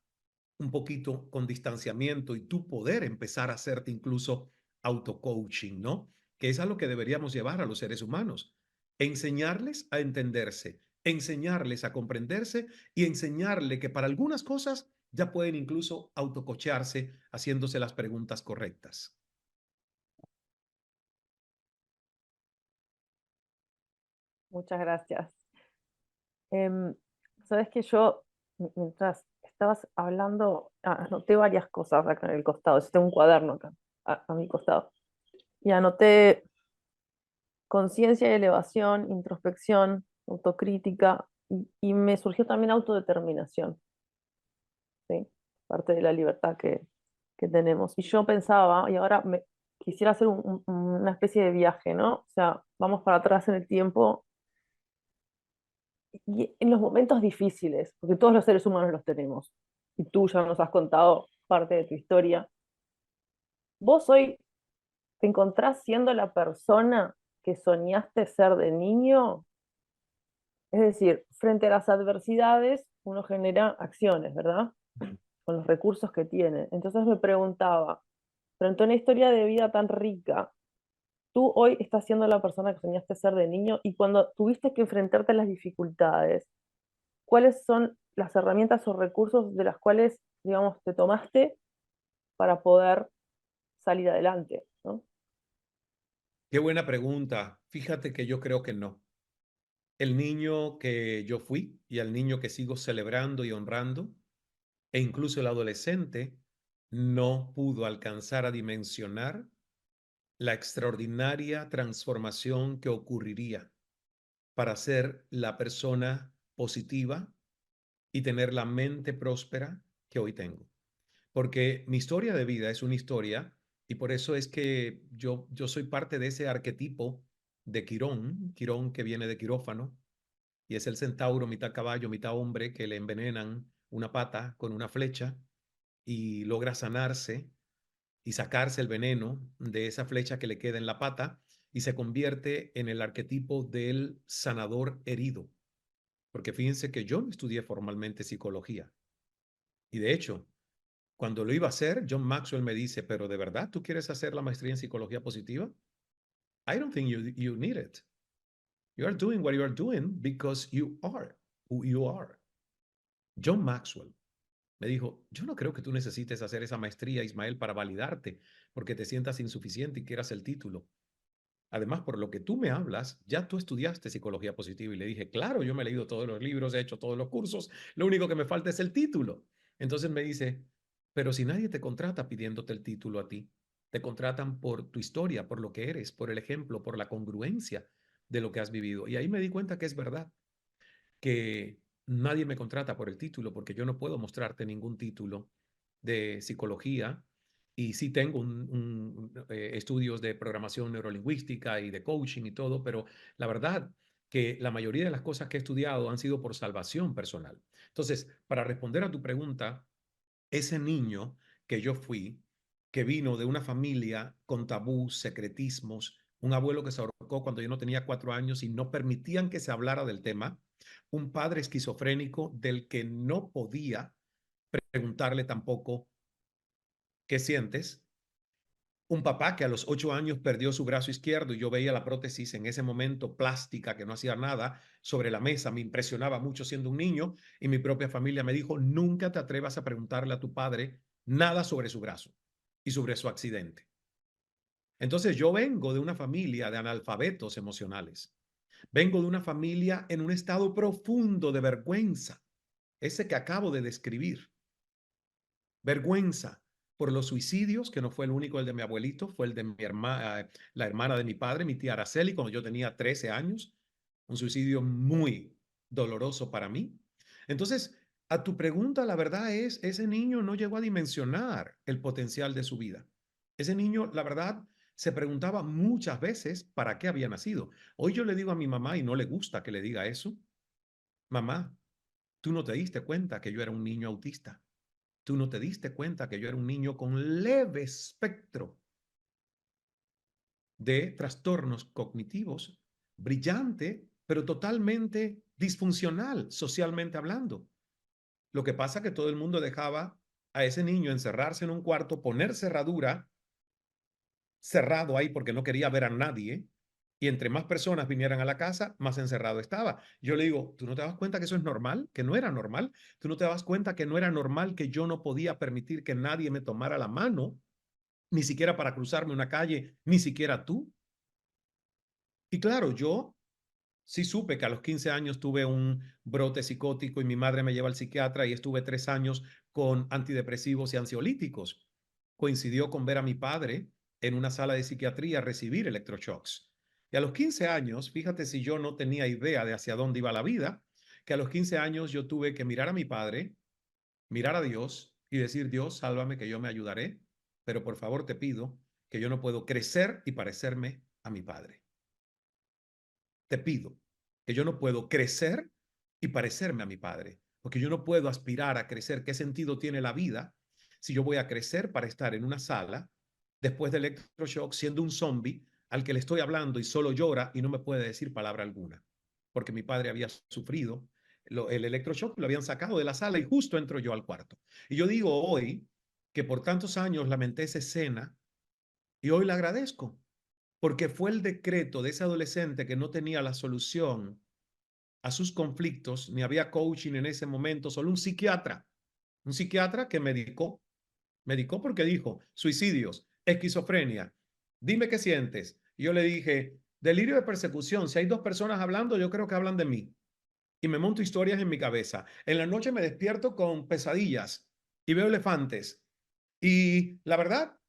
B: un poquito con distanciamiento y tu poder empezar a hacerte incluso auto-coaching, ¿no? Que es a lo que deberíamos llevar a los seres humanos. Enseñarles a entenderse, enseñarles a comprenderse y enseñarle que para algunas cosas ya pueden incluso autocoacharse haciéndose las preguntas correctas.
A: Muchas gracias. Sabes que yo, mientras estabas hablando, anoté varias cosas acá en el costado. Yo tengo un cuaderno acá, a mi costado. Y anoté conciencia y elevación, introspección, autocrítica, y me surgió también autodeterminación, ¿sí? Parte de la libertad que tenemos. Y yo pensaba, y ahora quisiera hacer una especie de viaje, ¿no? O sea, vamos para atrás en el tiempo y en los momentos difíciles, porque todos los seres humanos los tenemos, y tú ya nos has contado parte de tu historia. ¿Vos hoy te encontrás siendo la persona que soñaste ser de niño? Es decir, frente a las adversidades, uno genera acciones, ¿verdad? Con los recursos que tiene. Entonces me preguntaba, frente a una historia de vida tan rica, tú hoy estás siendo la persona que soñaste ser de niño, y cuando tuviste que enfrentarte a las dificultades, ¿cuáles son las herramientas o recursos de las cuales, digamos, te tomaste para poder salir adelante, ¿no?
B: Qué buena pregunta. Fíjate que yo creo que no. El niño que yo fui y el niño que sigo celebrando y honrando, e incluso el adolescente, no pudo alcanzar a dimensionar la extraordinaria transformación que ocurriría para ser la persona positiva y tener la mente próspera que hoy tengo. Porque mi historia de vida es una historia y por eso es que yo soy parte de ese arquetipo de Quirón, Quirón que viene de quirófano, y es el centauro, mitad caballo, mitad hombre, que le envenenan una pata con una flecha y logra sanarse y sacarse el veneno de esa flecha que le queda en la pata y se convierte en el arquetipo del sanador herido. Porque fíjense que yo no estudié formalmente psicología. Y de hecho, cuando lo iba a hacer, John Maxwell me dice, pero ¿de verdad tú quieres hacer la maestría en psicología positiva? I don't think you need it. You are doing what you are doing because you are who you are. John Maxwell me dijo, yo no creo que tú necesites hacer esa maestría, Ismael, para validarte, porque te sientas insuficiente y quieras el título. Además, por lo que tú me hablas, ya tú estudiaste psicología positiva. Y le dije, claro, yo me he leído todos los libros, he hecho todos los cursos, lo único que me falta es el título. Entonces me dice, pero si nadie te contrata pidiéndote el título a ti, te contratan por tu historia, por lo que eres, por el ejemplo, por la congruencia de lo que has vivido. Y ahí me di cuenta que es verdad, que nadie me contrata por el título, porque yo no puedo mostrarte ningún título de psicología. Y sí tengo estudios de programación neurolingüística y de coaching y todo, pero la verdad que la mayoría de las cosas que he estudiado han sido por salvación personal. Entonces, para responder a tu pregunta, ese niño que yo fui, que vino de una familia con tabús, secretismos, un abuelo que se ahorcó cuando yo no tenía 4 años y no permitían que se hablara del tema, un padre esquizofrénico del que no podía preguntarle tampoco qué sientes, un papá que a los 8 años perdió su brazo izquierdo y yo veía la prótesis en ese momento plástica que no hacía nada sobre la mesa, me impresionaba mucho siendo un niño y mi propia familia me dijo, nunca te atrevas a preguntarle a tu padre nada sobre su brazo y sobre su accidente. Entonces yo vengo de una familia de analfabetos emocionales, vengo de una familia en un estado profundo de vergüenza, ese que acabo de describir, vergüenza por los suicidios, que no fue el único el de mi abuelito, fue el de mi hermana, la hermana de mi padre, mi tía Araceli, cuando yo tenía 13 años, un suicidio muy doloroso para mí. Entonces, a tu pregunta, la verdad es, ese niño no llegó a dimensionar el potencial de su vida. Ese niño, la verdad, se preguntaba muchas veces para qué había nacido. Hoy yo le digo a mi mamá, y no le gusta que le diga eso, mamá, tú no te diste cuenta que yo era un niño autista. Tú no te diste cuenta que yo era un niño con leve espectro de trastornos cognitivos, brillante, pero totalmente disfuncional, socialmente hablando. Lo que pasa es que todo el mundo dejaba a ese niño encerrarse en un cuarto, poner cerradura, cerrado ahí porque no quería ver a nadie, y entre más personas vinieran a la casa, más encerrado estaba. Yo le digo, ¿tú no te das cuenta que eso es normal? Que no era normal. ¿Tú no te das cuenta que no era normal que yo no podía permitir que nadie me tomara la mano, ni siquiera para cruzarme una calle, ni siquiera tú? Y claro, yo sí supe que a los 15 años tuve un brote psicótico y mi madre me lleva al psiquiatra y estuve 3 años con antidepresivos y ansiolíticos. Coincidió con ver a mi padre en una sala de psiquiatría recibir electroshocks. Y a los 15 años, fíjate si yo no tenía idea de hacia dónde iba la vida, que a los 15 años yo tuve que mirar a mi padre, mirar a Dios y decir, Dios, sálvame que yo me ayudaré, pero por favor te pido que yo no puedo crecer y parecerme a mi padre. Te pido que yo no puedo crecer y parecerme a mi padre, porque yo no puedo aspirar a crecer. ¿Qué sentido tiene la vida si yo voy a crecer para estar en una sala después del electroshock siendo un zombie al que le estoy hablando y solo llora y no me puede decir palabra alguna? Porque mi padre había sufrido el electroshock, lo habían sacado de la sala y justo entro yo al cuarto. Y yo digo hoy que por tantos años lamenté esa escena y hoy la agradezco, porque fue el decreto de ese adolescente que no tenía la solución a sus conflictos, ni había coaching en ese momento, solo un psiquiatra que medicó porque dijo, suicidios, esquizofrenia, dime qué sientes. Y yo le dije, delirio de persecución, si hay 2 personas hablando, yo creo que hablan de mí. Y me monto historias en mi cabeza. En la noche me despierto con pesadillas y veo elefantes. Y la verdad,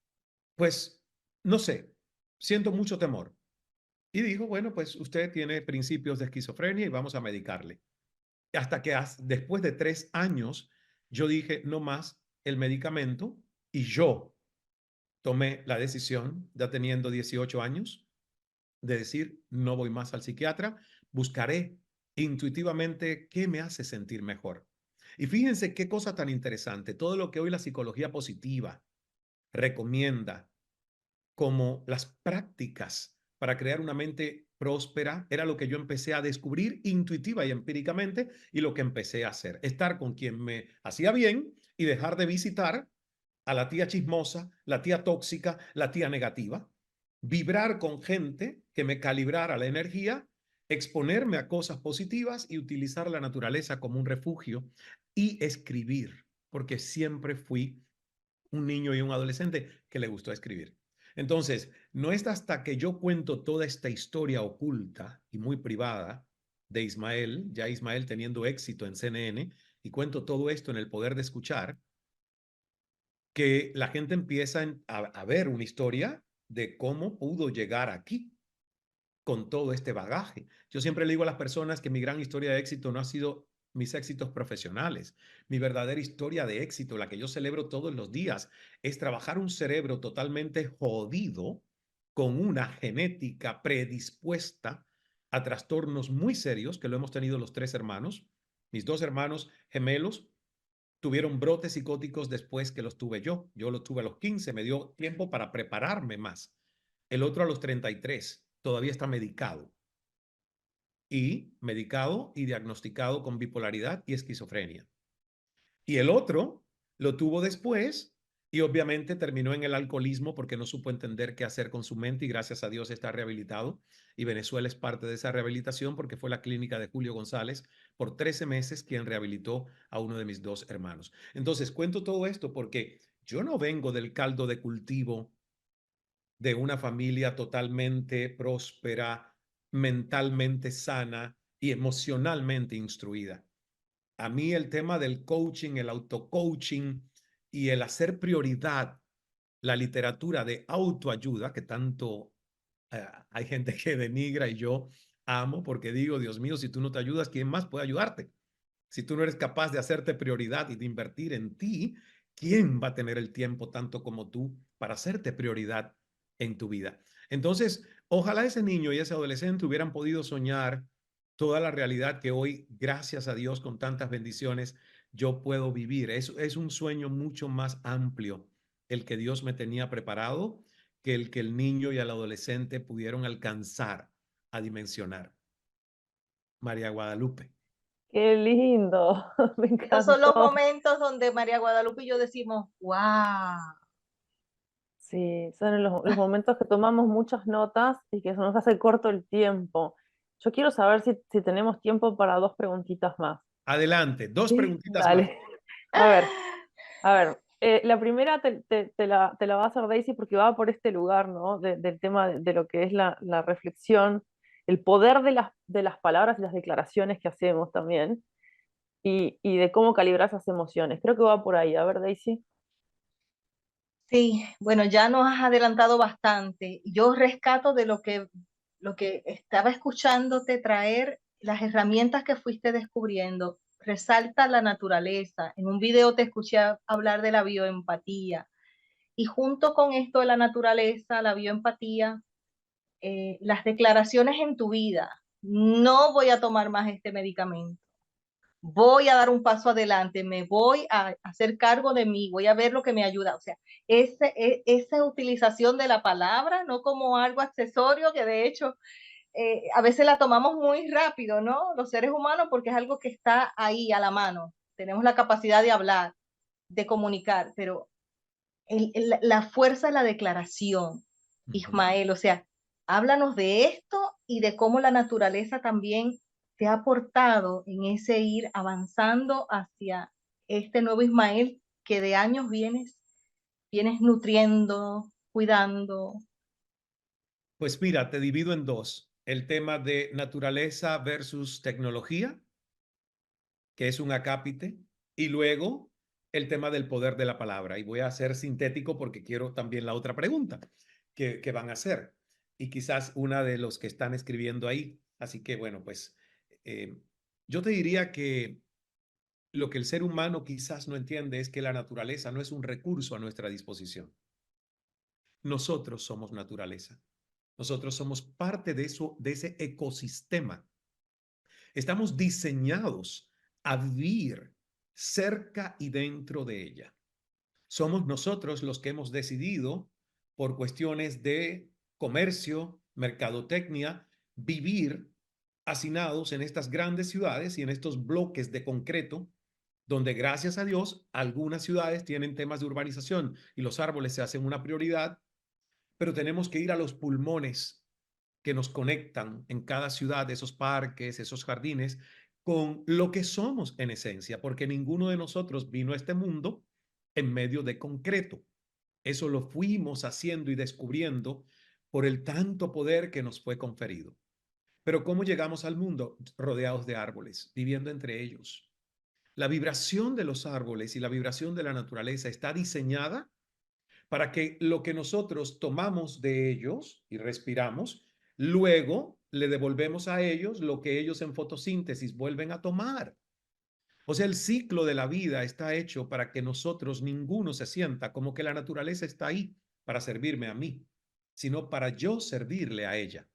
B: pues, no sé, siento mucho temor. Y dijo, bueno, pues usted tiene principios de esquizofrenia y vamos a medicarle. Hasta que después de 3 años, yo dije, no más el medicamento, y yo tomé la decisión, ya teniendo 18 años, de decir, no voy más al psiquiatra, buscaré intuitivamente qué me hace sentir mejor. Y fíjense qué cosa tan interesante, todo lo que hoy la psicología positiva recomienda como las prácticas para crear una mente próspera, era lo que yo empecé a descubrir intuitiva y empíricamente, y lo que empecé a hacer, estar con quien me hacía bien y dejar de visitar a la tía chismosa, la tía tóxica, la tía negativa, vibrar con gente que me calibrara la energía, exponerme a cosas positivas y utilizar la naturaleza como un refugio y escribir, porque siempre fui un niño y un adolescente que le gustó escribir. Entonces, no es hasta que yo cuento toda esta historia oculta y muy privada de Ismael, ya Ismael teniendo éxito en CNN, y cuento todo esto en El Poder de Escuchar, que la gente empieza a ver una historia de cómo pudo llegar aquí con todo este bagaje. Yo siempre le digo a las personas que mi gran historia de éxito no ha sido mis éxitos profesionales. Mi verdadera historia de éxito, la que yo celebro todos los días, es trabajar un cerebro totalmente jodido con una genética predispuesta a trastornos muy serios, que lo hemos tenido los 3 hermanos. Mis 2 hermanos gemelos tuvieron brotes psicóticos después que los tuve yo. Yo los tuve a los 15, me dio tiempo para prepararme más. El otro a los 33, todavía está medicado y diagnosticado con bipolaridad y esquizofrenia. Y el otro lo tuvo después y obviamente terminó en el alcoholismo porque no supo entender qué hacer con su mente, y gracias a Dios está rehabilitado, y Venezuela es parte de esa rehabilitación porque fue la clínica de Julio González por 13 meses quien rehabilitó a uno de mis 2 hermanos. Entonces cuento todo esto porque yo no vengo del caldo de cultivo de una familia totalmente próspera, mentalmente sana y emocionalmente instruida. A mí el tema del coaching, el auto-coaching y el hacer prioridad la literatura de autoayuda, que tanto hay gente que denigra y yo amo, porque digo, Dios mío, si tú no te ayudas, ¿quién más puede ayudarte? Si tú no eres capaz de hacerte prioridad y de invertir en ti, ¿quién va a tener el tiempo tanto como tú para hacerte prioridad en tu vida? Entonces, ojalá ese niño y ese adolescente hubieran podido soñar toda la realidad que hoy, gracias a Dios, con tantas bendiciones, yo puedo vivir. Es un sueño mucho más amplio el que Dios me tenía preparado que el niño y el adolescente pudieron alcanzar a dimensionar. María Guadalupe.
A: Qué lindo, me
E: Estos son los
A: encantó.
E: momentos donde María Guadalupe y yo decimos, wow.
A: Sí, son los momentos que tomamos muchas notas y que se nos hace corto el tiempo. Yo quiero saber si tenemos tiempo para 2 preguntitas más.
B: Adelante, 2
A: Sí,
B: preguntitas más.
A: dale. A ver, la primera te la va a hacer Daisy porque va por este lugar, ¿no? Del tema de lo que es la reflexión, el poder de las palabras y las declaraciones que hacemos también, y de cómo calibrar esas emociones. Creo que va por ahí. A ver, Daisy.
E: Sí, bueno, ya nos has adelantado bastante. Yo rescato de lo que estaba escuchándote traer, las herramientas que fuiste descubriendo. Resalta la naturaleza. En un video te escuché hablar de la bioempatía. Y junto con esto de la naturaleza, la bioempatía, las declaraciones en tu vida. No voy a tomar más este medicamento. Voy a dar un paso adelante, me voy a hacer cargo de mí, voy a ver lo que me ayuda. O sea, esa utilización de la palabra, no como algo accesorio, que de hecho a veces la tomamos muy rápido, ¿no? Los seres humanos, porque es algo que está ahí a la mano. Tenemos la capacidad de hablar, de comunicar, pero la fuerza de la declaración, Ismael, o sea, háblanos de esto y de cómo la naturaleza también te ha aportado en ese ir avanzando hacia este nuevo Ismael que de años vienes nutriendo, cuidando.
B: Pues mira, te divido en 2. El tema de naturaleza versus tecnología, que es un acápite, y luego el tema del poder de la palabra. Y voy a ser sintético porque quiero también la otra pregunta que van a hacer. Y quizás una de los que están escribiendo ahí. Así que bueno, pues yo te diría que lo que el ser humano quizás no entiende es que la naturaleza no es un recurso a nuestra disposición. Nosotros somos naturaleza. Nosotros somos parte de eso, de ese ecosistema. Estamos diseñados a vivir cerca y dentro de ella. Somos nosotros los que hemos decidido, por cuestiones de comercio, mercadotecnia, vivir hacinados en estas grandes ciudades y en estos bloques de concreto, donde gracias a Dios algunas ciudades tienen temas de urbanización y los árboles se hacen una prioridad, pero tenemos que ir a los pulmones que nos conectan en cada ciudad, esos parques, esos jardines, con lo que somos en esencia, porque ninguno de nosotros vino a este mundo en medio de concreto. Eso lo fuimos haciendo y descubriendo por el tanto poder que nos fue conferido. Pero ¿cómo llegamos al mundo? Rodeados de árboles, viviendo entre ellos. La vibración de los árboles y la vibración de la naturaleza está diseñada para que lo que nosotros tomamos de ellos y respiramos, luego le devolvemos a ellos lo que ellos en fotosíntesis vuelven a tomar. O sea, el ciclo de la vida está hecho para que nosotros ninguno se sienta como que la naturaleza está ahí para servirme a mí, sino para yo servirle a ella,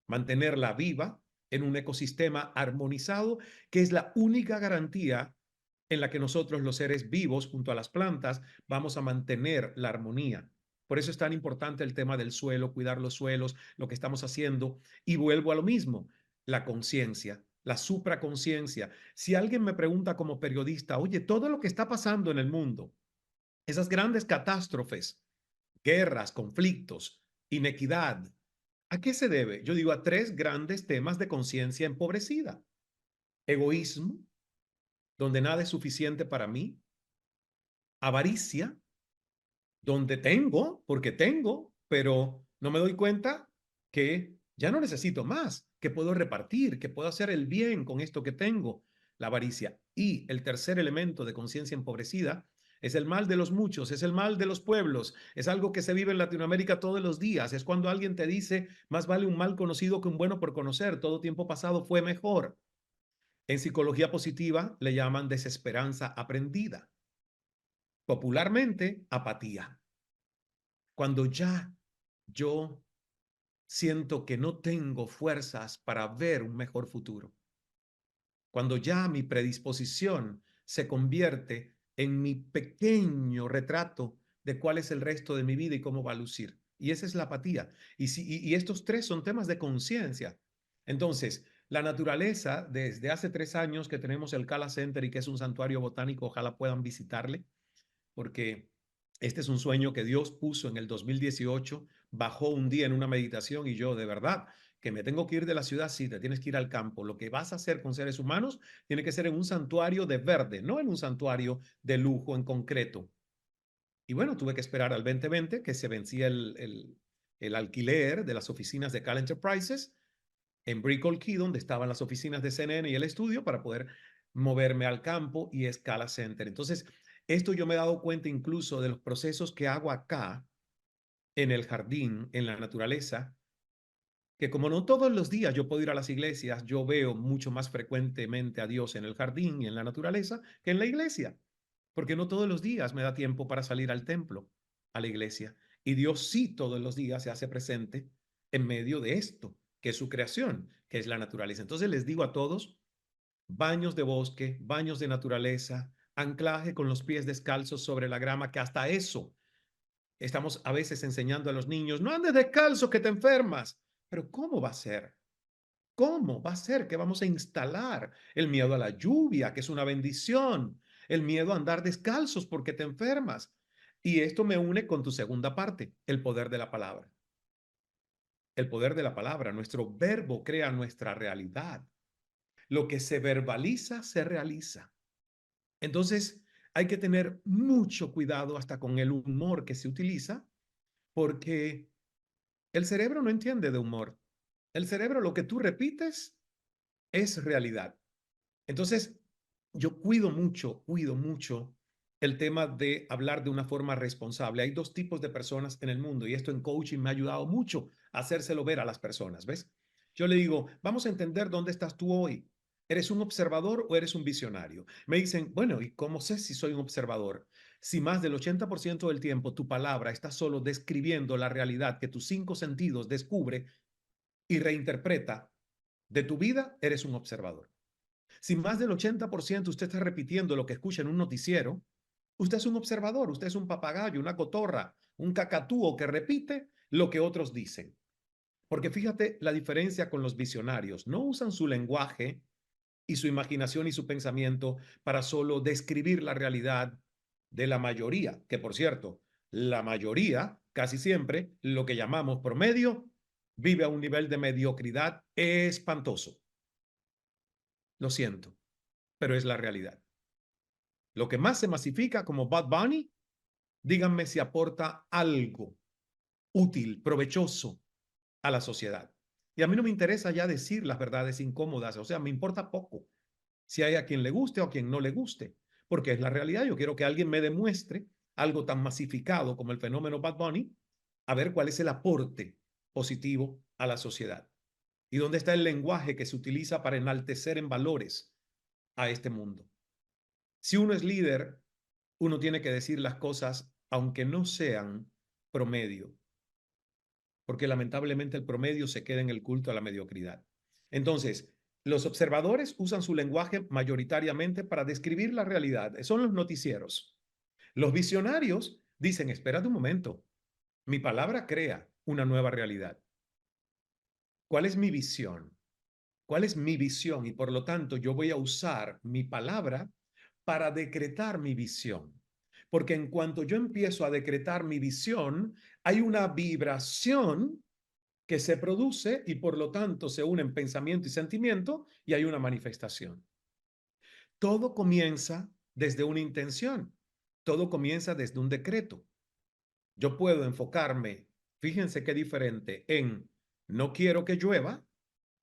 B: mantenerla viva en un ecosistema armonizado, que es la única garantía en la que nosotros los seres vivos junto a las plantas vamos a mantener la armonía. Por eso es tan importante el tema del suelo, cuidar los suelos, lo que estamos haciendo. Y vuelvo a lo mismo, la conciencia, la supraconciencia. Si alguien me pregunta como periodista, oye, todo lo que está pasando en el mundo, esas grandes catástrofes, guerras, conflictos, inequidad, ¿a qué se debe? Yo digo a tres grandes temas de conciencia empobrecida. Egoísmo, donde nada es suficiente para mí. Avaricia, donde tengo, porque tengo, pero no me doy cuenta que ya no necesito más, que puedo repartir, que puedo hacer el bien con esto que tengo. La avaricia. Y el tercer elemento de conciencia empobrecida es el mal de los muchos, es el mal de los pueblos, es algo que se vive en Latinoamérica todos los días, es cuando alguien te dice, más vale un mal conocido que un bueno por conocer, todo tiempo pasado fue mejor. En psicología positiva le llaman desesperanza aprendida. Popularmente, apatía. Cuando ya yo siento que no tengo fuerzas para ver un mejor futuro. Cuando ya mi predisposición se convierte en mi pequeño retrato de cuál es el resto de mi vida y cómo va a lucir. Y esa es la apatía. Y estos tres son temas de conciencia. Entonces, la naturaleza, desde hace 3 años que tenemos el Cala Center y que es un santuario botánico, ojalá puedan visitarle, porque este es un sueño que Dios puso en el 2018, bajó un día en una meditación y yo de verdad que me tengo que ir de la ciudad, sí, te tienes que ir al campo. Lo que vas a hacer con seres humanos tiene que ser en un santuario de verde, no en un santuario de lujo en concreto. Y bueno, tuve que esperar al 2020 que se vencía el alquiler de las oficinas de Cal Enterprises en Brickell Key, donde estaban las oficinas de CNN y el estudio, para poder moverme al campo y Scala Center. Entonces, esto yo me he dado cuenta incluso de los procesos que hago acá en el jardín, en la naturaleza, que como no todos los días yo puedo ir a las iglesias, yo veo mucho más frecuentemente a Dios en el jardín y en la naturaleza que en la iglesia, porque no todos los días me da tiempo para salir al templo, a la iglesia. Y Dios sí todos los días se hace presente en medio de esto, que es su creación, que es la naturaleza. Entonces les digo a todos, baños de bosque, baños de naturaleza, anclaje con los pies descalzos sobre la grama, que hasta eso estamos a veces enseñando a los niños, no andes descalzo que te enfermas. Pero ¿cómo va a ser? ¿Cómo va a ser que vamos a instalar el miedo a la lluvia, que es una bendición? El miedo a andar descalzos porque te enfermas. Y esto me une con tu segunda parte, el poder de la palabra. El poder de la palabra, nuestro verbo crea nuestra realidad. Lo que se verbaliza, se realiza. Entonces, hay que tener mucho cuidado hasta con el humor que se utiliza, porque el cerebro no entiende de humor. El cerebro, lo que tú repites, es realidad. Entonces, yo cuido mucho el tema de hablar de una forma responsable. Hay dos tipos de personas en el mundo y esto en coaching me ha ayudado mucho a hacérselo ver a las personas, ¿ves? Yo le digo, vamos a entender dónde estás tú hoy. ¿Eres un observador o eres un visionario? Me dicen, bueno, ¿y cómo sé si soy un observador? Si más del 80% del tiempo tu palabra está solo describiendo la realidad que tus 5 sentidos descubre y reinterpreta de tu vida, eres un observador. Si más del 80% usted está repitiendo lo que escucha en un noticiero, usted es un observador, usted es un papagayo, una cotorra, un cacatúo que repite lo que otros dicen. Porque fíjate la diferencia con los visionarios. No usan su lenguaje y su imaginación y su pensamiento para solo describir la realidad de la mayoría, que por cierto, la mayoría, casi siempre, lo que llamamos promedio, vive a un nivel de mediocridad espantoso. Lo siento, pero es la realidad. Lo que más se masifica como Bad Bunny, díganme si aporta algo útil, provechoso a la sociedad. Y a mí no me interesa ya decir las verdades incómodas, o sea, me importa poco si hay a quien le guste o a quien no le guste, porque es la realidad. Yo quiero que alguien me demuestre algo tan masificado como el fenómeno Bad Bunny, a ver cuál es el aporte positivo a la sociedad. ¿Y dónde está el lenguaje que se utiliza para enaltecer en valores a este mundo? Si uno es líder, uno tiene que decir las cosas aunque no sean promedio, porque lamentablemente el promedio se queda en el culto a la mediocridad. Entonces, los observadores usan su lenguaje mayoritariamente para describir la realidad. Son los noticieros. Los visionarios dicen, espérate un momento, mi palabra crea una nueva realidad. ¿Cuál es mi visión? ¿Cuál es mi visión? Y por lo tanto, yo voy a usar mi palabra para decretar mi visión. Porque en cuanto yo empiezo a decretar mi visión, hay una vibración que se produce y por lo tanto se unen pensamiento y sentimiento y hay una manifestación. Todo comienza desde una intención. Todo comienza desde un decreto. Yo puedo enfocarme, fíjense qué diferente, en no quiero que llueva,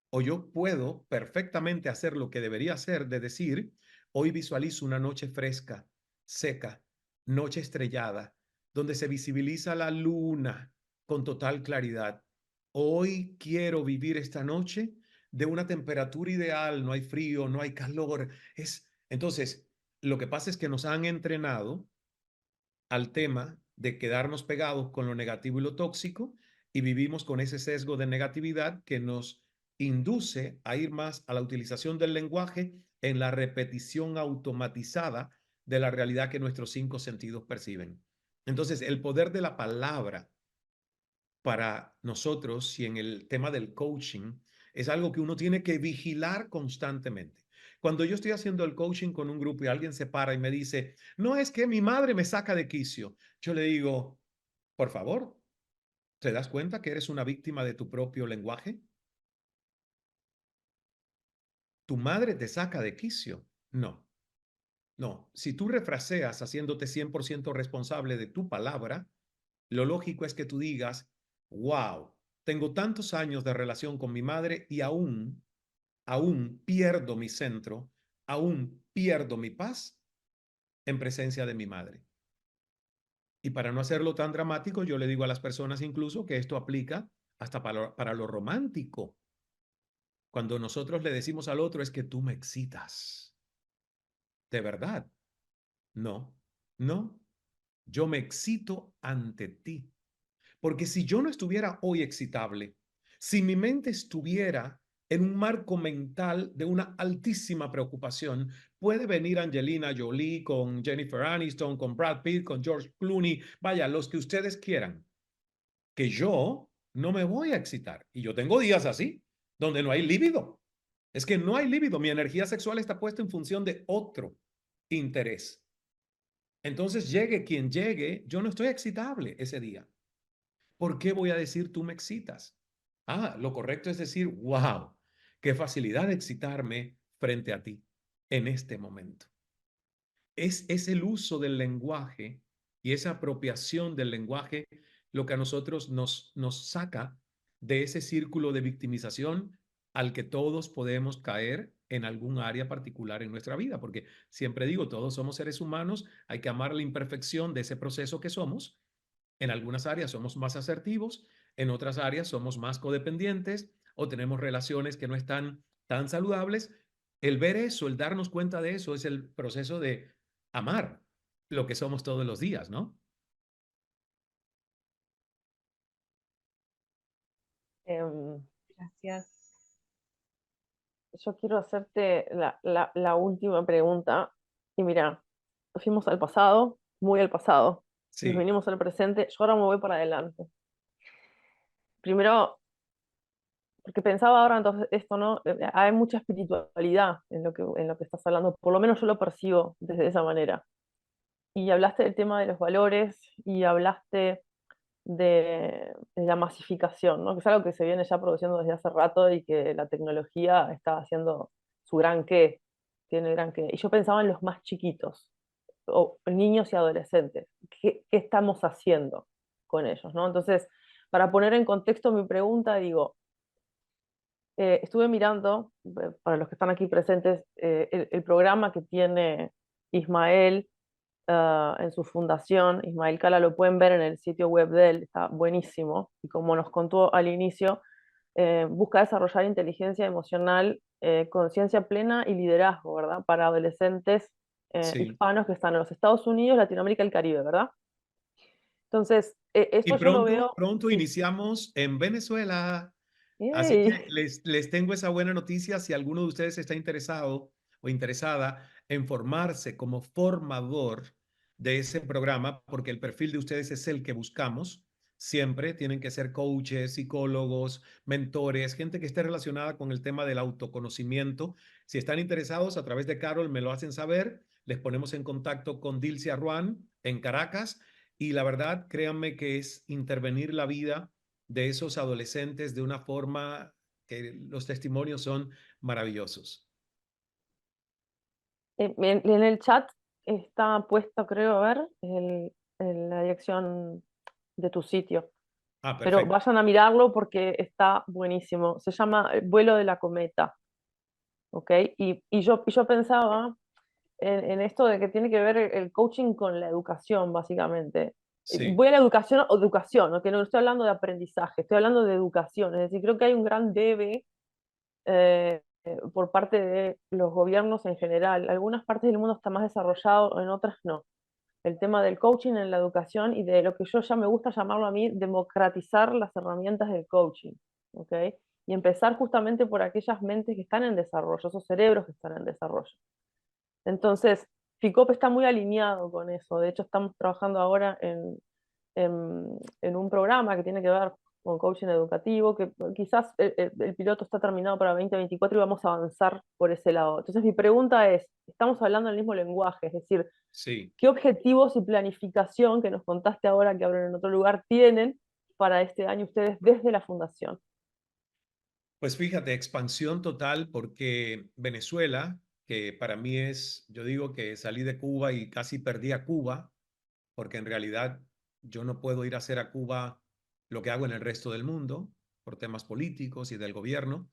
B: o yo puedo perfectamente hacer lo que debería hacer de decir, hoy visualizo una noche fresca, seca, noche estrellada, donde se visibiliza la luna con total claridad. Hoy quiero vivir esta noche de una temperatura ideal, no hay frío, no hay calor. Entonces, lo que pasa es que nos han entrenado al tema de quedarnos pegados con lo negativo y lo tóxico y vivimos con ese sesgo de negatividad que nos induce a ir más a la utilización del lenguaje en la repetición automatizada de la realidad que nuestros 5 sentidos perciben. Entonces, el poder de la palabra para nosotros y en el tema del coaching es algo que uno tiene que vigilar constantemente. Cuando yo estoy haciendo el coaching con un grupo y alguien se para y me dice, no es que mi madre me saca de quicio, yo le digo, por favor, ¿te das cuenta que eres una víctima de tu propio lenguaje? ¿Tu madre te saca de quicio? No, no. Si tú refraseas haciéndote 100% responsable de tu palabra, lo lógico es que tú digas, wow, tengo tantos años de relación con mi madre y aún pierdo mi centro, aún pierdo mi paz en presencia de mi madre. Y para no hacerlo tan dramático, yo le digo a las personas incluso que esto aplica hasta para lo romántico. Cuando nosotros le decimos al otro es que tú me excitas. ¿De verdad? No, no. Yo me excito ante ti. Porque si yo no estuviera hoy excitable, si mi mente estuviera en un marco mental de una altísima preocupación, puede venir Angelina Jolie con Jennifer Aniston, con Brad Pitt, con George Clooney, vaya, los que ustedes quieran, que yo no me voy a excitar. Y yo tengo días así, donde no hay líbido. Es que no hay líbido. Mi energía sexual está puesta en función de otro interés. Entonces, llegue quien llegue, yo no estoy excitable ese día. ¿Por qué voy a decir tú me excitas? Ah, lo correcto es decir, wow, qué facilidad de excitarme frente a ti en este momento. Es el uso del lenguaje y esa apropiación del lenguaje lo que a nosotros nos saca de ese círculo de victimización al que todos podemos caer en algún área particular en nuestra vida, porque siempre digo, todos somos seres humanos, hay que amar la imperfección de ese proceso que somos. En algunas áreas somos más asertivos, en otras áreas somos más codependientes o tenemos relaciones que no están tan saludables. El ver eso, el darnos cuenta de eso, es el proceso de amar lo que somos todos los días, ¿no?
A: Em,
E: Gracias.
A: yo quiero hacerte la última pregunta. Y mira, fuimos al pasado, muy al pasado, nos
B: Sí,
A: vinimos al presente, yo ahora me voy para adelante. Primero, porque pensaba ahora entonces esto, ¿no? Hay mucha espiritualidad en lo que estás hablando, por lo menos yo lo percibo desde esa manera. Y hablaste del tema de los valores y hablaste de la masificación, ¿no? Que es algo que se viene ya produciendo desde hace rato y que la tecnología está haciendo su gran qué, tiene gran qué. Y yo pensaba en los más chiquitos, o niños y adolescentes. ¿Qué estamos haciendo con ellos, ¿no? Entonces, para poner en contexto mi pregunta, digo, estuve mirando, para los que están aquí presentes, el programa que tiene Ismael en su fundación. Ismael Cala lo pueden ver en el sitio web de él, está buenísimo. Y como nos contó al inicio, busca desarrollar inteligencia emocional, conciencia plena y liderazgo, ¿verdad? Para adolescentes
B: sí.
A: hispanos que están en los Estados Unidos, Latinoamérica y el Caribe, ¿verdad? Entonces,
B: Y
A: esto yo lo veo,
B: pronto
A: sí.
B: iniciamos en Venezuela. Así
A: Yay.
B: que les tengo esa buena noticia. Si alguno de ustedes está interesado o interesada en formarse como formador de ese programa, porque el perfil de ustedes es el que buscamos, siempre tienen que ser coaches, psicólogos, mentores, gente que esté relacionada con el tema del autoconocimiento. Si están interesados, a través de Carol me lo hacen saber. Les ponemos en contacto con Dilcia Ruan en Caracas. Y la verdad, créanme que es intervenir la vida de esos adolescentes de una forma que los testimonios son maravillosos.
A: En el chat está puesto, creo, a ver, la dirección de tu sitio.
B: Ah,
A: Pero
B: perfecto.
A: vayan a mirarlo porque está buenísimo. Se llama El vuelo de la cometa, ¿ok? Y yo pensaba en esto de que tiene que ver el coaching con la educación, básicamente.
B: Sí.
A: Voy a la educación o educación, ¿no? Que no estoy hablando de aprendizaje, estoy hablando de educación. Es decir, creo que hay un gran debe por parte de los gobiernos en general. Algunas partes del mundo está más desarrollado, en otras no. El tema del coaching en la educación y de lo que yo ya me gusta llamarlo a mí, democratizar las herramientas del coaching, ¿ok? Y empezar justamente por aquellas mentes que están en desarrollo, esos cerebros que están en desarrollo. Entonces, FICOP está muy alineado con eso. De hecho, estamos trabajando ahora en un programa que tiene que ver con coaching educativo, que quizás el piloto está terminado para 2024 y vamos a avanzar por ese lado. Entonces, mi pregunta es, ¿estamos hablando el mismo lenguaje? Es decir,
B: Sí.
A: ¿qué objetivos y planificación que nos contaste ahora que abren en otro lugar tienen para este año ustedes desde la fundación?
B: Pues fíjate, expansión total porque Venezuela, que para mí es, yo digo que salí de Cuba y casi perdí a Cuba, porque en realidad yo no puedo ir a hacer a Cuba lo que hago en el resto del mundo por temas políticos y del gobierno.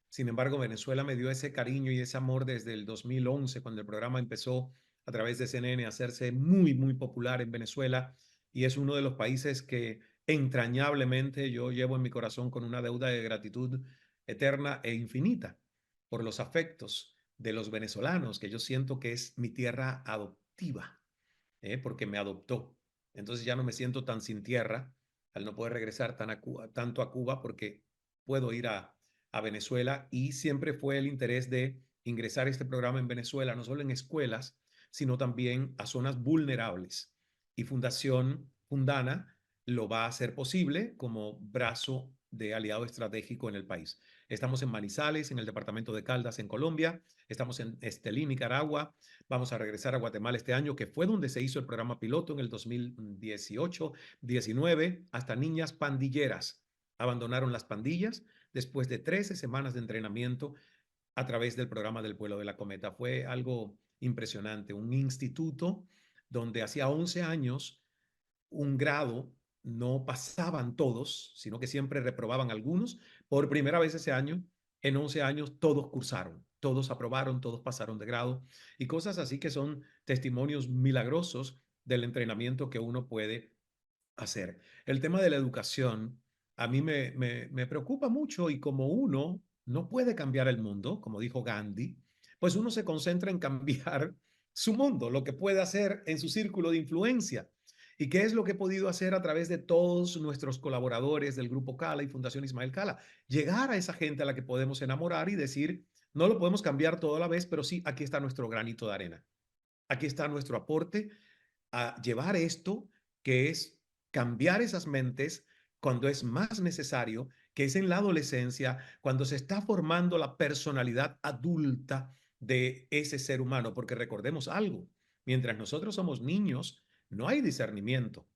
B: Sin embargo, Venezuela me dio ese cariño y ese amor desde el 2011, cuando el programa empezó a través de CNN a hacerse muy, muy popular en Venezuela, y es uno de los países que entrañablemente yo llevo en mi corazón con una deuda de gratitud eterna e infinita por los afectos de los venezolanos, que yo siento que es mi tierra adoptiva, porque me adoptó. Entonces ya no me siento tan sin tierra al no poder regresar tanto a Cuba, porque puedo ir a Venezuela, y siempre fue el interés de ingresar este programa en Venezuela, no solo en escuelas, sino también a zonas vulnerables. Y Fundación Fundana lo va a hacer posible como brazo de aliado estratégico en el país. Estamos en Manizales, en el departamento de Caldas, en Colombia. Estamos en Estelí, Nicaragua. Vamos a regresar a Guatemala este año, que fue donde se hizo el programa piloto en el 2018, 19. Hasta niñas pandilleras abandonaron las pandillas después de 13 semanas de entrenamiento a través del programa del vuelo de la cometa. Fue algo impresionante. Un instituto donde hacía 11 años un grado no pasaban todos, sino que siempre reprobaban algunos. Por primera vez ese año en 11 años todos cursaron, todos aprobaron, todos pasaron de grado y cosas así que son testimonios milagrosos del entrenamiento que uno puede hacer. El tema de la educación a mí me preocupa mucho y como uno no puede cambiar el mundo, como dijo Gandhi, pues uno se concentra en cambiar su mundo, lo que puede hacer en su círculo de influencia. ¿Y qué es lo que he podido hacer a través de todos nuestros colaboradores del Grupo Cala y Fundación Ismael Cala? Llegar a esa gente a la que podemos enamorar y decir, no lo podemos cambiar todo a la vez, pero sí, aquí está nuestro granito de arena. Aquí está nuestro aporte a llevar esto que es cambiar esas mentes cuando es más necesario, que es en la adolescencia, cuando se está formando la personalidad adulta de ese ser humano, porque recordemos algo, mientras nosotros somos niños, no hay discernimiento,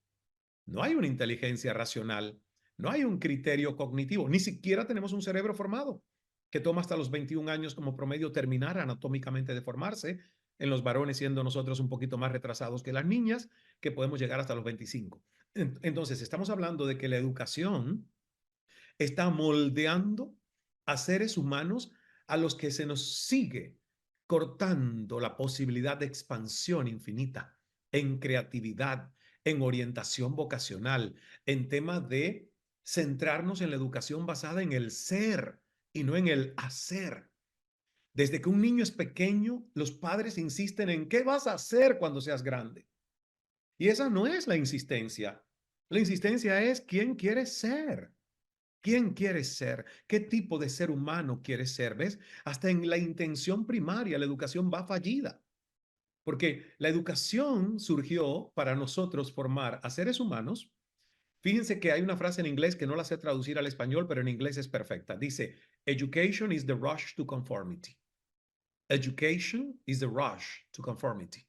B: no hay una inteligencia racional, no hay un criterio cognitivo, ni siquiera tenemos un cerebro formado, que toma hasta los 21 años como promedio terminar anatómicamente de formarse, en los varones siendo nosotros un poquito más retrasados que las niñas, que podemos llegar hasta los 25. Entonces, estamos hablando de que la educación está moldeando a seres humanos a los que se nos sigue cortando la posibilidad de expansión infinita en creatividad, en orientación vocacional, en temas de centrarnos en la educación basada en el ser y no en el hacer. Desde que un niño es pequeño, los padres insisten en qué vas a hacer cuando seas grande. Y esa no es la insistencia. La insistencia es quién quieres ser. ¿Quién quieres ser? ¿Qué tipo de ser humano quieres ser? ¿Ves? Hasta en la intención primaria la educación va fallida. Porque la educación surgió para nosotros formar a seres humanos. Fíjense que hay una frase en inglés que no la sé traducir al español, pero en inglés es perfecta. Dice, education is the rush to conformity. Education is the rush to conformity.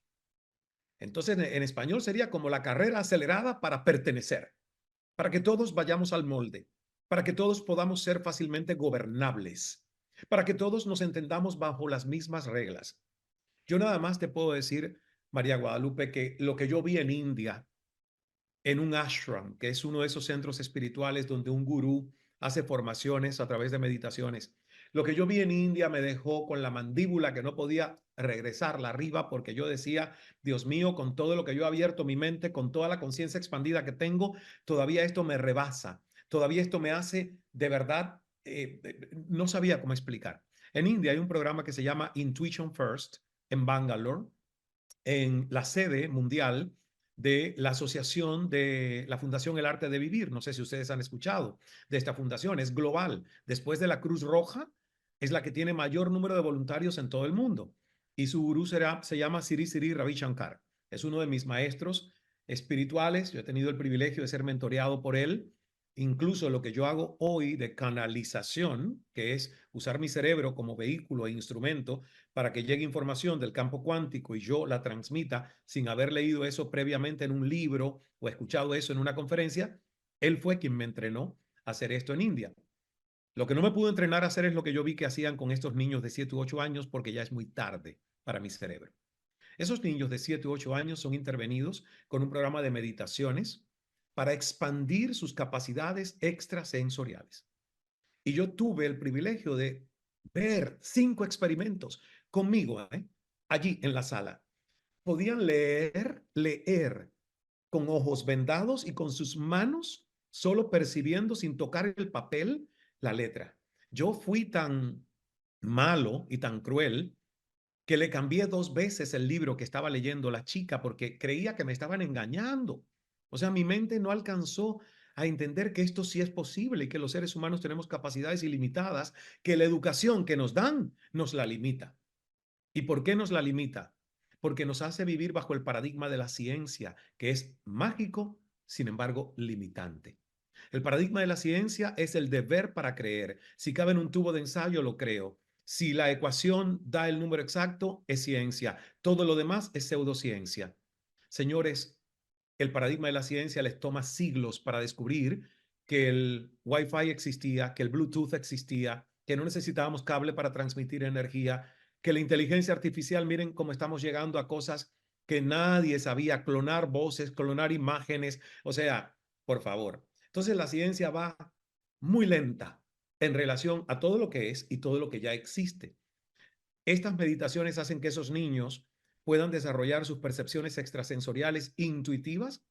B: Entonces, en español sería como la carrera acelerada para pertenecer, para que todos vayamos al molde, para que todos podamos ser fácilmente gobernables, para que todos nos entendamos bajo las mismas reglas. Yo nada más te puedo decir, María Guadalupe, que lo que yo vi en India, en un ashram, que es uno de esos centros espirituales donde un gurú hace formaciones a través de meditaciones. Lo que yo vi en India me dejó con la mandíbula que no podía regresarla arriba porque yo decía, Dios mío, con todo lo que yo he abierto mi mente, con toda la conciencia expandida que tengo, todavía esto me rebasa, todavía esto me hace de verdad, no sabía cómo explicar. En India hay un programa que se llama Intuition First en Bangalore, en la sede mundial de la asociación de la Fundación El Arte de Vivir. No sé si ustedes han escuchado de esta fundación, es global. Después de la Cruz Roja, es la que tiene mayor número de voluntarios en todo el mundo. Y su gurú se llama Sri Sri Ravi Shankar. Es uno de mis maestros espirituales. Yo he tenido el privilegio de ser mentoreado por él. Incluso lo que yo hago hoy de canalización, que es usar mi cerebro como vehículo e instrumento para que llegue información del campo cuántico y yo la transmita sin haber leído eso previamente en un libro o escuchado eso en una conferencia, él fue quien me entrenó a hacer esto en India. Lo que no me pudo entrenar a hacer es lo que yo vi que hacían con estos niños de 7 u 8 años porque ya es muy tarde para mi cerebro. Esos niños de 7 u 8 años son intervenidos con un programa de meditaciones para expandir sus capacidades extrasensoriales. Y yo tuve el privilegio de ver 5 experimentos conmigo, allí en la sala. Podían leer con ojos vendados y con sus manos, solo percibiendo sin tocar el papel, la letra. Yo fui tan malo y tan cruel que le cambié 2 veces el libro que estaba leyendo la chica porque creía que me estaban engañando. O sea, mi mente no alcanzó a entender que esto sí es posible y que los seres humanos tenemos capacidades ilimitadas, que la educación que nos dan nos la limita. ¿Y por qué nos la limita? Porque nos hace vivir bajo el paradigma de la ciencia, que es mágico, sin embargo, limitante. El paradigma de la ciencia es el deber para creer. Si cabe en un tubo de ensayo, lo creo. Si la ecuación da el número exacto, es ciencia. Todo lo demás es pseudociencia. Señores, el paradigma de la ciencia les toma siglos para descubrir que el Wi-Fi existía, que el Bluetooth existía, que no necesitábamos cable para transmitir energía, que la inteligencia artificial, miren cómo estamos llegando a cosas que nadie sabía, clonar voces, clonar imágenes, o sea, por favor. Entonces la ciencia va muy lenta en relación a todo lo que es y todo lo que ya existe. Estas meditaciones hacen que esos niños puedan desarrollar sus percepciones extrasensoriales intuitivas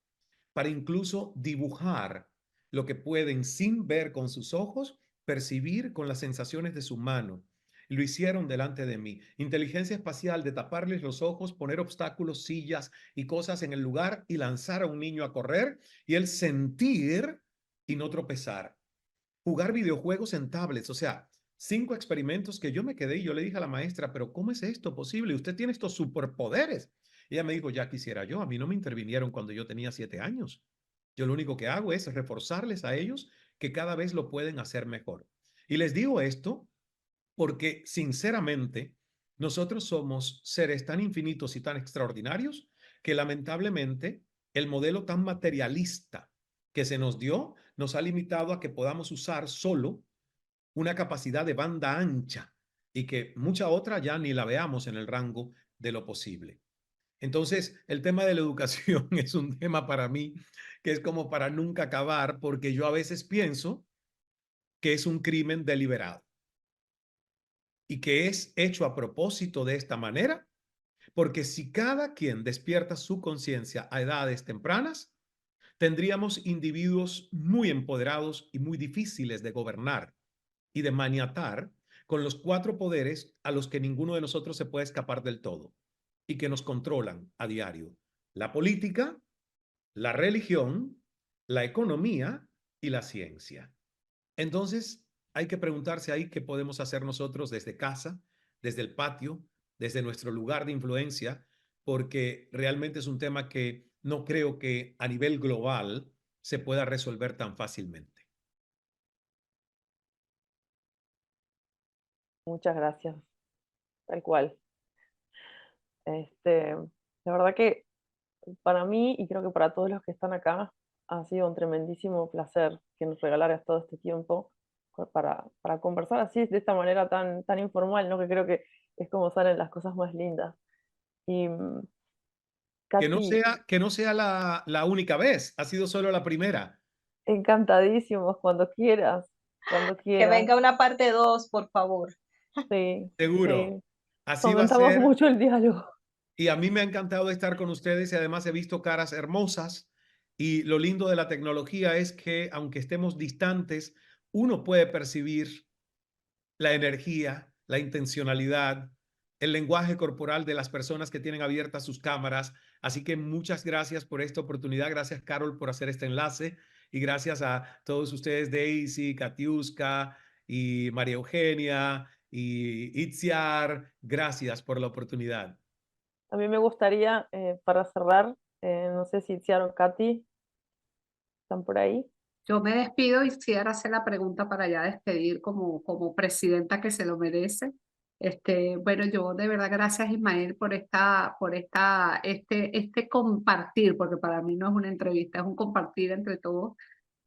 B: para incluso dibujar lo que pueden sin ver con sus ojos, percibir con las sensaciones de su mano. Lo hicieron delante de mí. Inteligencia espacial de taparles los ojos, poner obstáculos, sillas y cosas en el lugar y lanzar a un niño a correr y él sentir y no tropezar. Jugar videojuegos en tablets, o sea, 5 experimentos que yo me quedé y yo le dije a la maestra, pero ¿cómo es esto posible? Usted tiene estos superpoderes. Y ella me dijo, ya quisiera yo, a mí no me intervinieron cuando yo tenía 7 años. Yo lo único que hago es reforzarles a ellos que cada vez lo pueden hacer mejor. Y les digo esto porque, sinceramente, nosotros somos seres tan infinitos y tan extraordinarios que lamentablemente el modelo tan materialista que se nos dio nos ha limitado a que podamos usar solo una capacidad de banda ancha y que mucha otra ya ni la veamos en el rango de lo posible. Entonces, el tema de la educación es un tema para mí que es como para nunca acabar, porque yo a veces pienso que es un crimen deliberado y que es hecho a propósito de esta manera, porque si cada quien despierta su conciencia a edades tempranas, tendríamos individuos muy empoderados y muy difíciles de gobernar y de maniatar con los 4 poderes a los que ninguno de nosotros se puede escapar del todo y que nos controlan a diario: la política, la religión, la economía y la ciencia. Entonces, hay que preguntarse ahí qué podemos hacer nosotros desde casa, desde el patio, desde nuestro lugar de influencia, porque realmente es un tema que no creo que a nivel global se pueda resolver tan fácilmente.
A: Muchas gracias, tal cual. La verdad que para mí, y creo que para todos los que están acá, ha sido un tremendísimo placer que nos regalaras todo este tiempo para conversar así, de esta manera tan informal, ¿no? Que creo que es como salen las cosas más lindas. Y Katy,
B: Que no sea la única vez, ha sido solo la primera.
A: encantadísimos, cuando
E: Que
A: quieras.
E: venga una parte 2, por favor.
A: Sí,
B: Seguro.
A: sí.
B: Así va a
A: Fomentamos
B: ser.
A: mucho el diálogo.
B: Y a mí me ha encantado estar con ustedes y además he visto caras hermosas. Y lo lindo de la tecnología es que aunque estemos distantes, uno puede percibir la energía, la intencionalidad, el lenguaje corporal de las personas que tienen abiertas sus cámaras. Así que muchas gracias por esta oportunidad. Gracias, Carol, por hacer este enlace. Y gracias a todos ustedes, Daisy, Katiuska y María Eugenia y Itziar. Gracias por la oportunidad.
A: A mí me gustaría, para cerrar, no sé si Itziar o Katy están por ahí.
D: Yo me despido y quisiera hacer la pregunta para ya despedir como presidenta que se lo merece. Bueno, yo de verdad gracias Ismael por este compartir, porque para mí no es una entrevista, es un compartir entre todos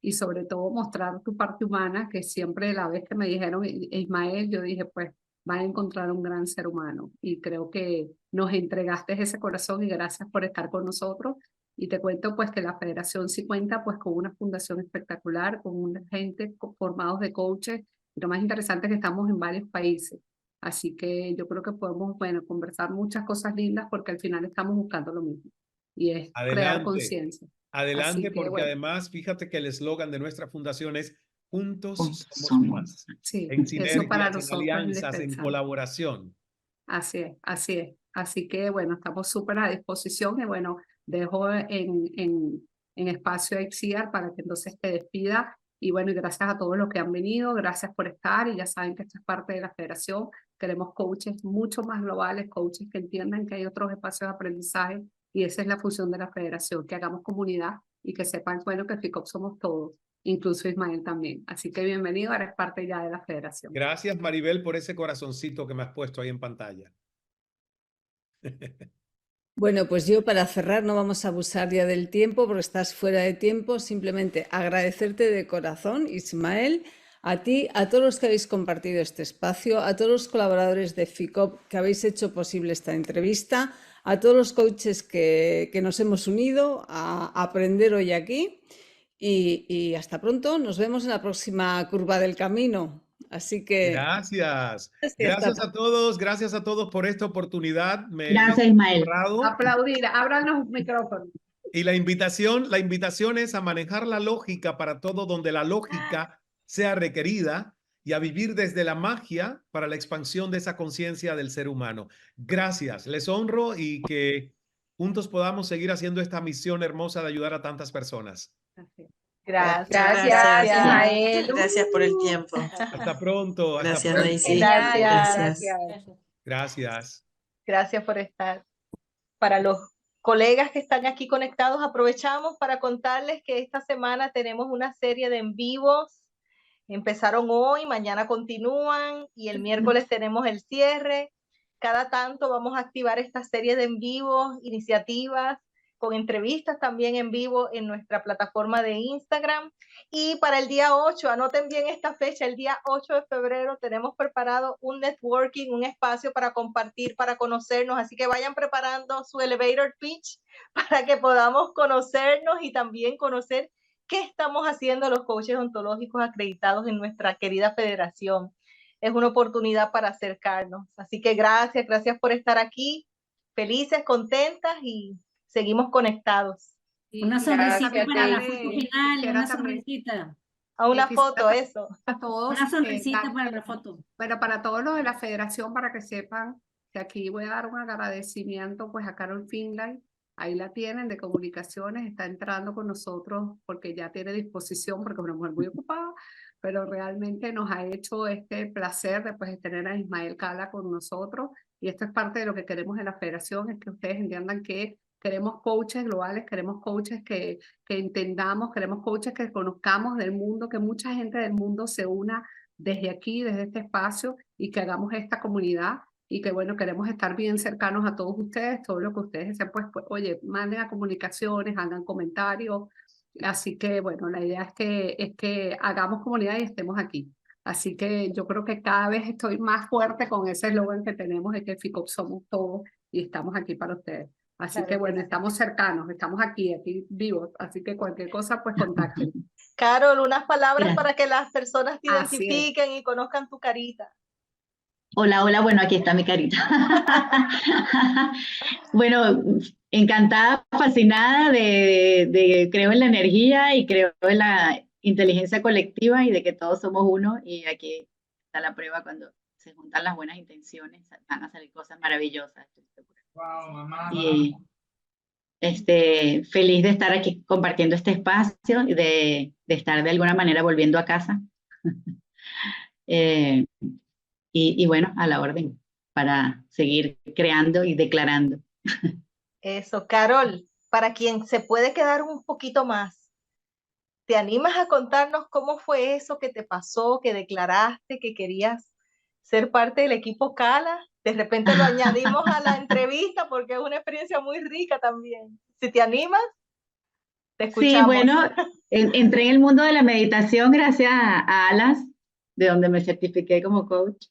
D: y sobre todo mostrar tu parte humana, que siempre la vez que me dijeron Ismael, yo dije pues van a encontrar un gran ser humano y creo que nos entregaste ese corazón y gracias por estar con nosotros. Y te cuento pues que la federación sí cuenta pues con una fundación espectacular, con una gente formados de coaches, y lo más interesante es que estamos en varios países. Así que yo creo que podemos, bueno, conversar muchas cosas lindas porque al final estamos buscando lo mismo y es crear
B: Adelante,
D: conciencia. Así
B: adelante,
D: que
B: porque
D: bueno,
B: además, fíjate que el eslogan de nuestra fundación es Juntos
F: Juntos
B: somos
F: somos.
B: más,
D: sí,
B: en
D: eso para
B: sinergias, en
D: nosotros es
B: alianzas, en
D: indispensable.
B: colaboración.
D: Así es, así es. Así que bueno, estamos súper a disposición y bueno, dejo en espacio a Ixiar para que entonces te despida. Y bueno, y gracias a todos los que han venido, gracias por estar y ya saben que esto es parte de la federación. Queremos coaches mucho más globales, coaches que entiendan que hay otros espacios de aprendizaje y esa es la función de la federación, que hagamos comunidad y que sepan, bueno, que FICOP somos todos, incluso Ismael también. Así que bienvenido, eres parte ya de la federación.
B: Gracias, Maribel, por ese corazoncito que me has puesto ahí en pantalla.
C: Bueno, pues yo para cerrar no vamos a abusar ya del tiempo porque estás fuera de tiempo. Simplemente agradecerte de corazón, Ismael, a ti, a todos los que habéis compartido este espacio, a todos los colaboradores de FICOP que habéis hecho posible esta entrevista, a todos los coaches que nos hemos unido a aprender hoy aquí y hasta pronto. Nos vemos en la próxima curva del camino. Así que
B: Gracias.
C: gracias,
B: Gracias a todos por esta oportunidad. Me
F: Gracias,
B: siento
F: Ismael.
B: honrado.
D: Aplaudir, abran los micrófonos.
B: Y la invitación es a manejar la lógica para todo donde la lógica sea requerida y a vivir desde la magia para la expansión de esa conciencia del ser humano. Gracias, les honro y que juntos podamos seguir haciendo esta misión hermosa de ayudar a tantas personas.
E: Gracias,
G: Gracias,
E: Ismael.
G: Gracias por el tiempo.
B: Hasta pronto. Hasta
G: Gracias,
B: pronto.
G: Daisy.
E: Gracias.
B: Gracias.
E: Gracias por estar. Para los colegas que están aquí conectados, aprovechamos para contarles que esta semana tenemos una serie de en vivos. Empezaron hoy, mañana continúan y el miércoles tenemos el cierre. Cada tanto vamos a activar esta serie de en vivos, iniciativas, con entrevistas también en vivo en nuestra plataforma de Instagram. Y para el día 8, anoten bien esta fecha, el día 8 de febrero tenemos preparado un networking, un espacio para compartir, para conocernos, así que vayan preparando su elevator pitch para que podamos conocernos y también conocer qué estamos haciendo los coaches ontológicos acreditados en nuestra querida federación. Es una oportunidad para acercarnos, así que gracias por estar aquí, felices, contentas y seguimos conectados.
H: Una sonrisita
D: Gracias,
H: para la
D: Tere.
H: foto final,
D: Quisiera
H: una
D: también-
H: sonrisita.
E: A una
D: quisiera
E: foto, eso.
D: A todos,
H: Una sonrisita
D: la-
H: para la foto.
D: Bueno, para todos los de la federación, para que sepan que aquí voy a dar un agradecimiento pues a Carol Finlay, ahí la tienen de comunicaciones, está entrando con nosotros porque ya tiene disposición, porque es una mujer muy ocupada, pero realmente nos ha hecho este placer después de tener a Ismael Cala con nosotros y esto es parte de lo que queremos en la federación, es que ustedes entiendan que queremos coaches globales, queremos coaches que entendamos, queremos coaches que conozcamos del mundo, que mucha gente del mundo se una desde aquí, desde este espacio y que hagamos esta comunidad y que bueno, queremos estar bien cercanos a todos ustedes, todo lo que ustedes deseen, pues oye, manden a comunicaciones, hagan comentarios, así que bueno, la idea es que hagamos comunidad y estemos aquí. Así que yo creo que cada vez estoy más fuerte con ese eslogan que tenemos de que FICOP somos todos y estamos aquí para ustedes. Así
E: Claro
D: que
E: que
D: bueno,
E: sí.
D: estamos cercanos, estamos aquí vivos, así que cualquier cosa pues contacten.
E: Carol, unas palabras
F: Gracias.
E: para que las personas te
D: Así es.
E: identifiquen y conozcan tu carita.
F: Hola, hola, bueno, aquí está mi carita. Bueno, encantada, fascinada creo en la energía y creo en la inteligencia colectiva y de que todos somos uno y aquí está la prueba cuando se juntan las buenas intenciones, van a salir cosas maravillosas, estoy segura.
I: Wow, mamá.
F: Y feliz de estar aquí compartiendo este espacio y de estar de alguna manera volviendo a casa. Y bueno, a la orden para seguir creando y declarando.
E: Eso, Carol, para quien se puede quedar un poquito más, ¿te animas a contarnos cómo fue eso que te pasó, que declaraste que querías ser parte del equipo Cala? De repente lo añadimos a la entrevista porque es una experiencia muy rica también. Si te animas, te escuchamos.
F: Sí, bueno, entré en el mundo de la meditación gracias a Alas, de donde me certifiqué como coach,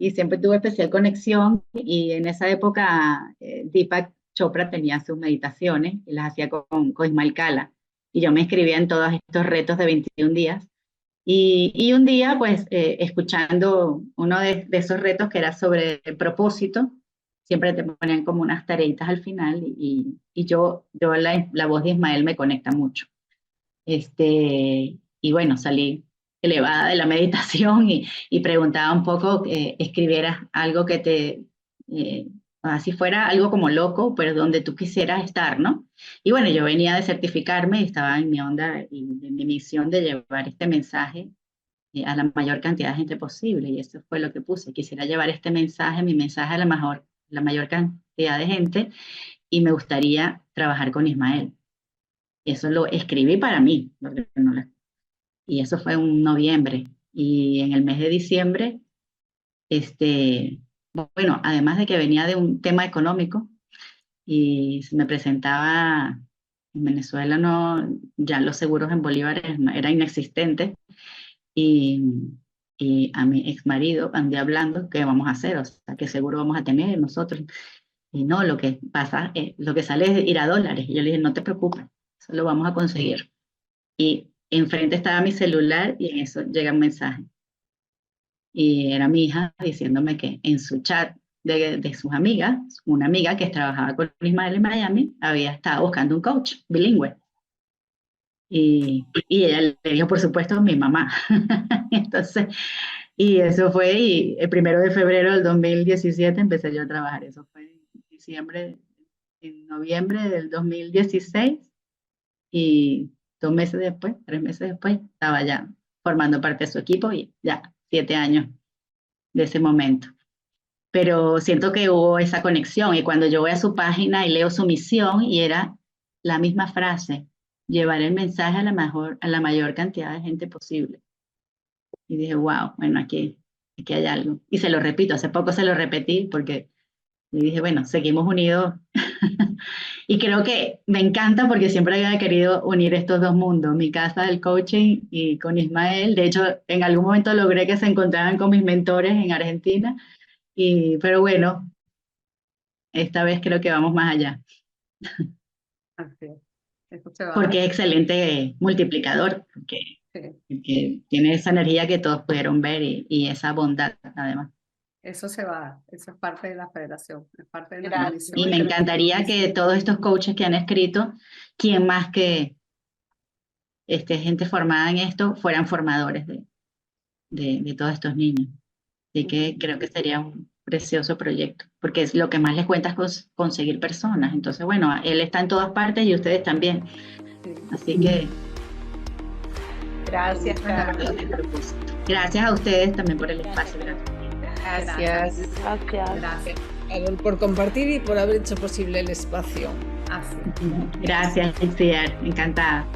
F: y siempre tuve especial conexión, y en esa época Deepak Chopra tenía sus meditaciones, y las hacía con Ismael Cala, y yo me inscribía en todos estos retos de 21 días, y un día, pues, escuchando uno de esos retos que era sobre el propósito, siempre te ponían como unas tareitas al final, y yo la voz de Ismael me conecta mucho. Y bueno, salí elevada de la meditación y preguntaba un poco, escribieras algo que así fuera algo como loco, pero donde tú quisieras estar, ¿no? Y bueno, yo venía de certificarme y estaba en mi onda y en mi misión de llevar este mensaje a la mayor cantidad de gente posible, y eso fue lo que puse. Quisiera llevar este mensaje, mi mensaje a la mayor cantidad de gente, y me gustaría trabajar con Ismael. Eso lo escribí para mí, y eso fue en noviembre. Y en el mes de diciembre, bueno, además de que venía de un tema económico y se me presentaba en Venezuela, ya los seguros en bolívares eran inexistentes, y a mi ex marido andé hablando qué vamos a hacer, o sea, qué seguro vamos a tener nosotros. Y no, lo que pasa, lo que sale es ir a dólares. Y yo le dije, no te preocupes, eso lo vamos a conseguir. Y enfrente estaba mi celular y en eso llega un mensaje. y era mi hija diciéndome que en su chat de sus amigas, una amiga que trabajaba con Ismael en Miami, había estado buscando un coach bilingüe. Y ella le dijo, por supuesto, a mi mamá. Entonces, y eso fue, y el 1 de febrero del 2017 empecé yo a trabajar. Eso fue en noviembre del 2016, y 2 meses después, 3 meses después, estaba ya formando parte de su equipo, y ya 7 años de ese momento. Pero siento que hubo esa conexión, y cuando yo voy a su página y leo su misión, y era la misma frase: llevar el mensaje a la mayor cantidad de gente posible. Y dije, wow, bueno, aquí hay algo. Y se lo repito, hace poco se lo repetí porque le dije, bueno, seguimos unidos. Y creo que me encanta porque siempre había querido unir estos dos mundos, mi casa del coaching y con Ismael. De hecho, en algún momento logré que se encontraran con mis mentores en Argentina. Pero bueno, esta vez creo que vamos más allá.
D: Así es. Eso se va.
F: Porque es excelente multiplicador, porque tiene esa energía que todos pudieron ver, y esa bondad además.
D: Eso se va, eso es parte de la federación, es parte de
E: Gracias.
D: la misión.
F: Y me encantaría que todos estos coaches que han escrito, quien más que gente formada en esto, fueran formadores de todos estos niños. Así que creo que sería un precioso proyecto, porque es lo que más les cuenta es conseguir personas. Entonces, bueno, él está en todas partes y ustedes también. Así que
E: Gracias, Carla.
F: gracias a ustedes también por el espacio.
E: Gracias.
D: Gracias.
C: Carol, por compartir y por haber hecho posible el espacio.
D: Así.
F: Gracias, Itziar, encantada.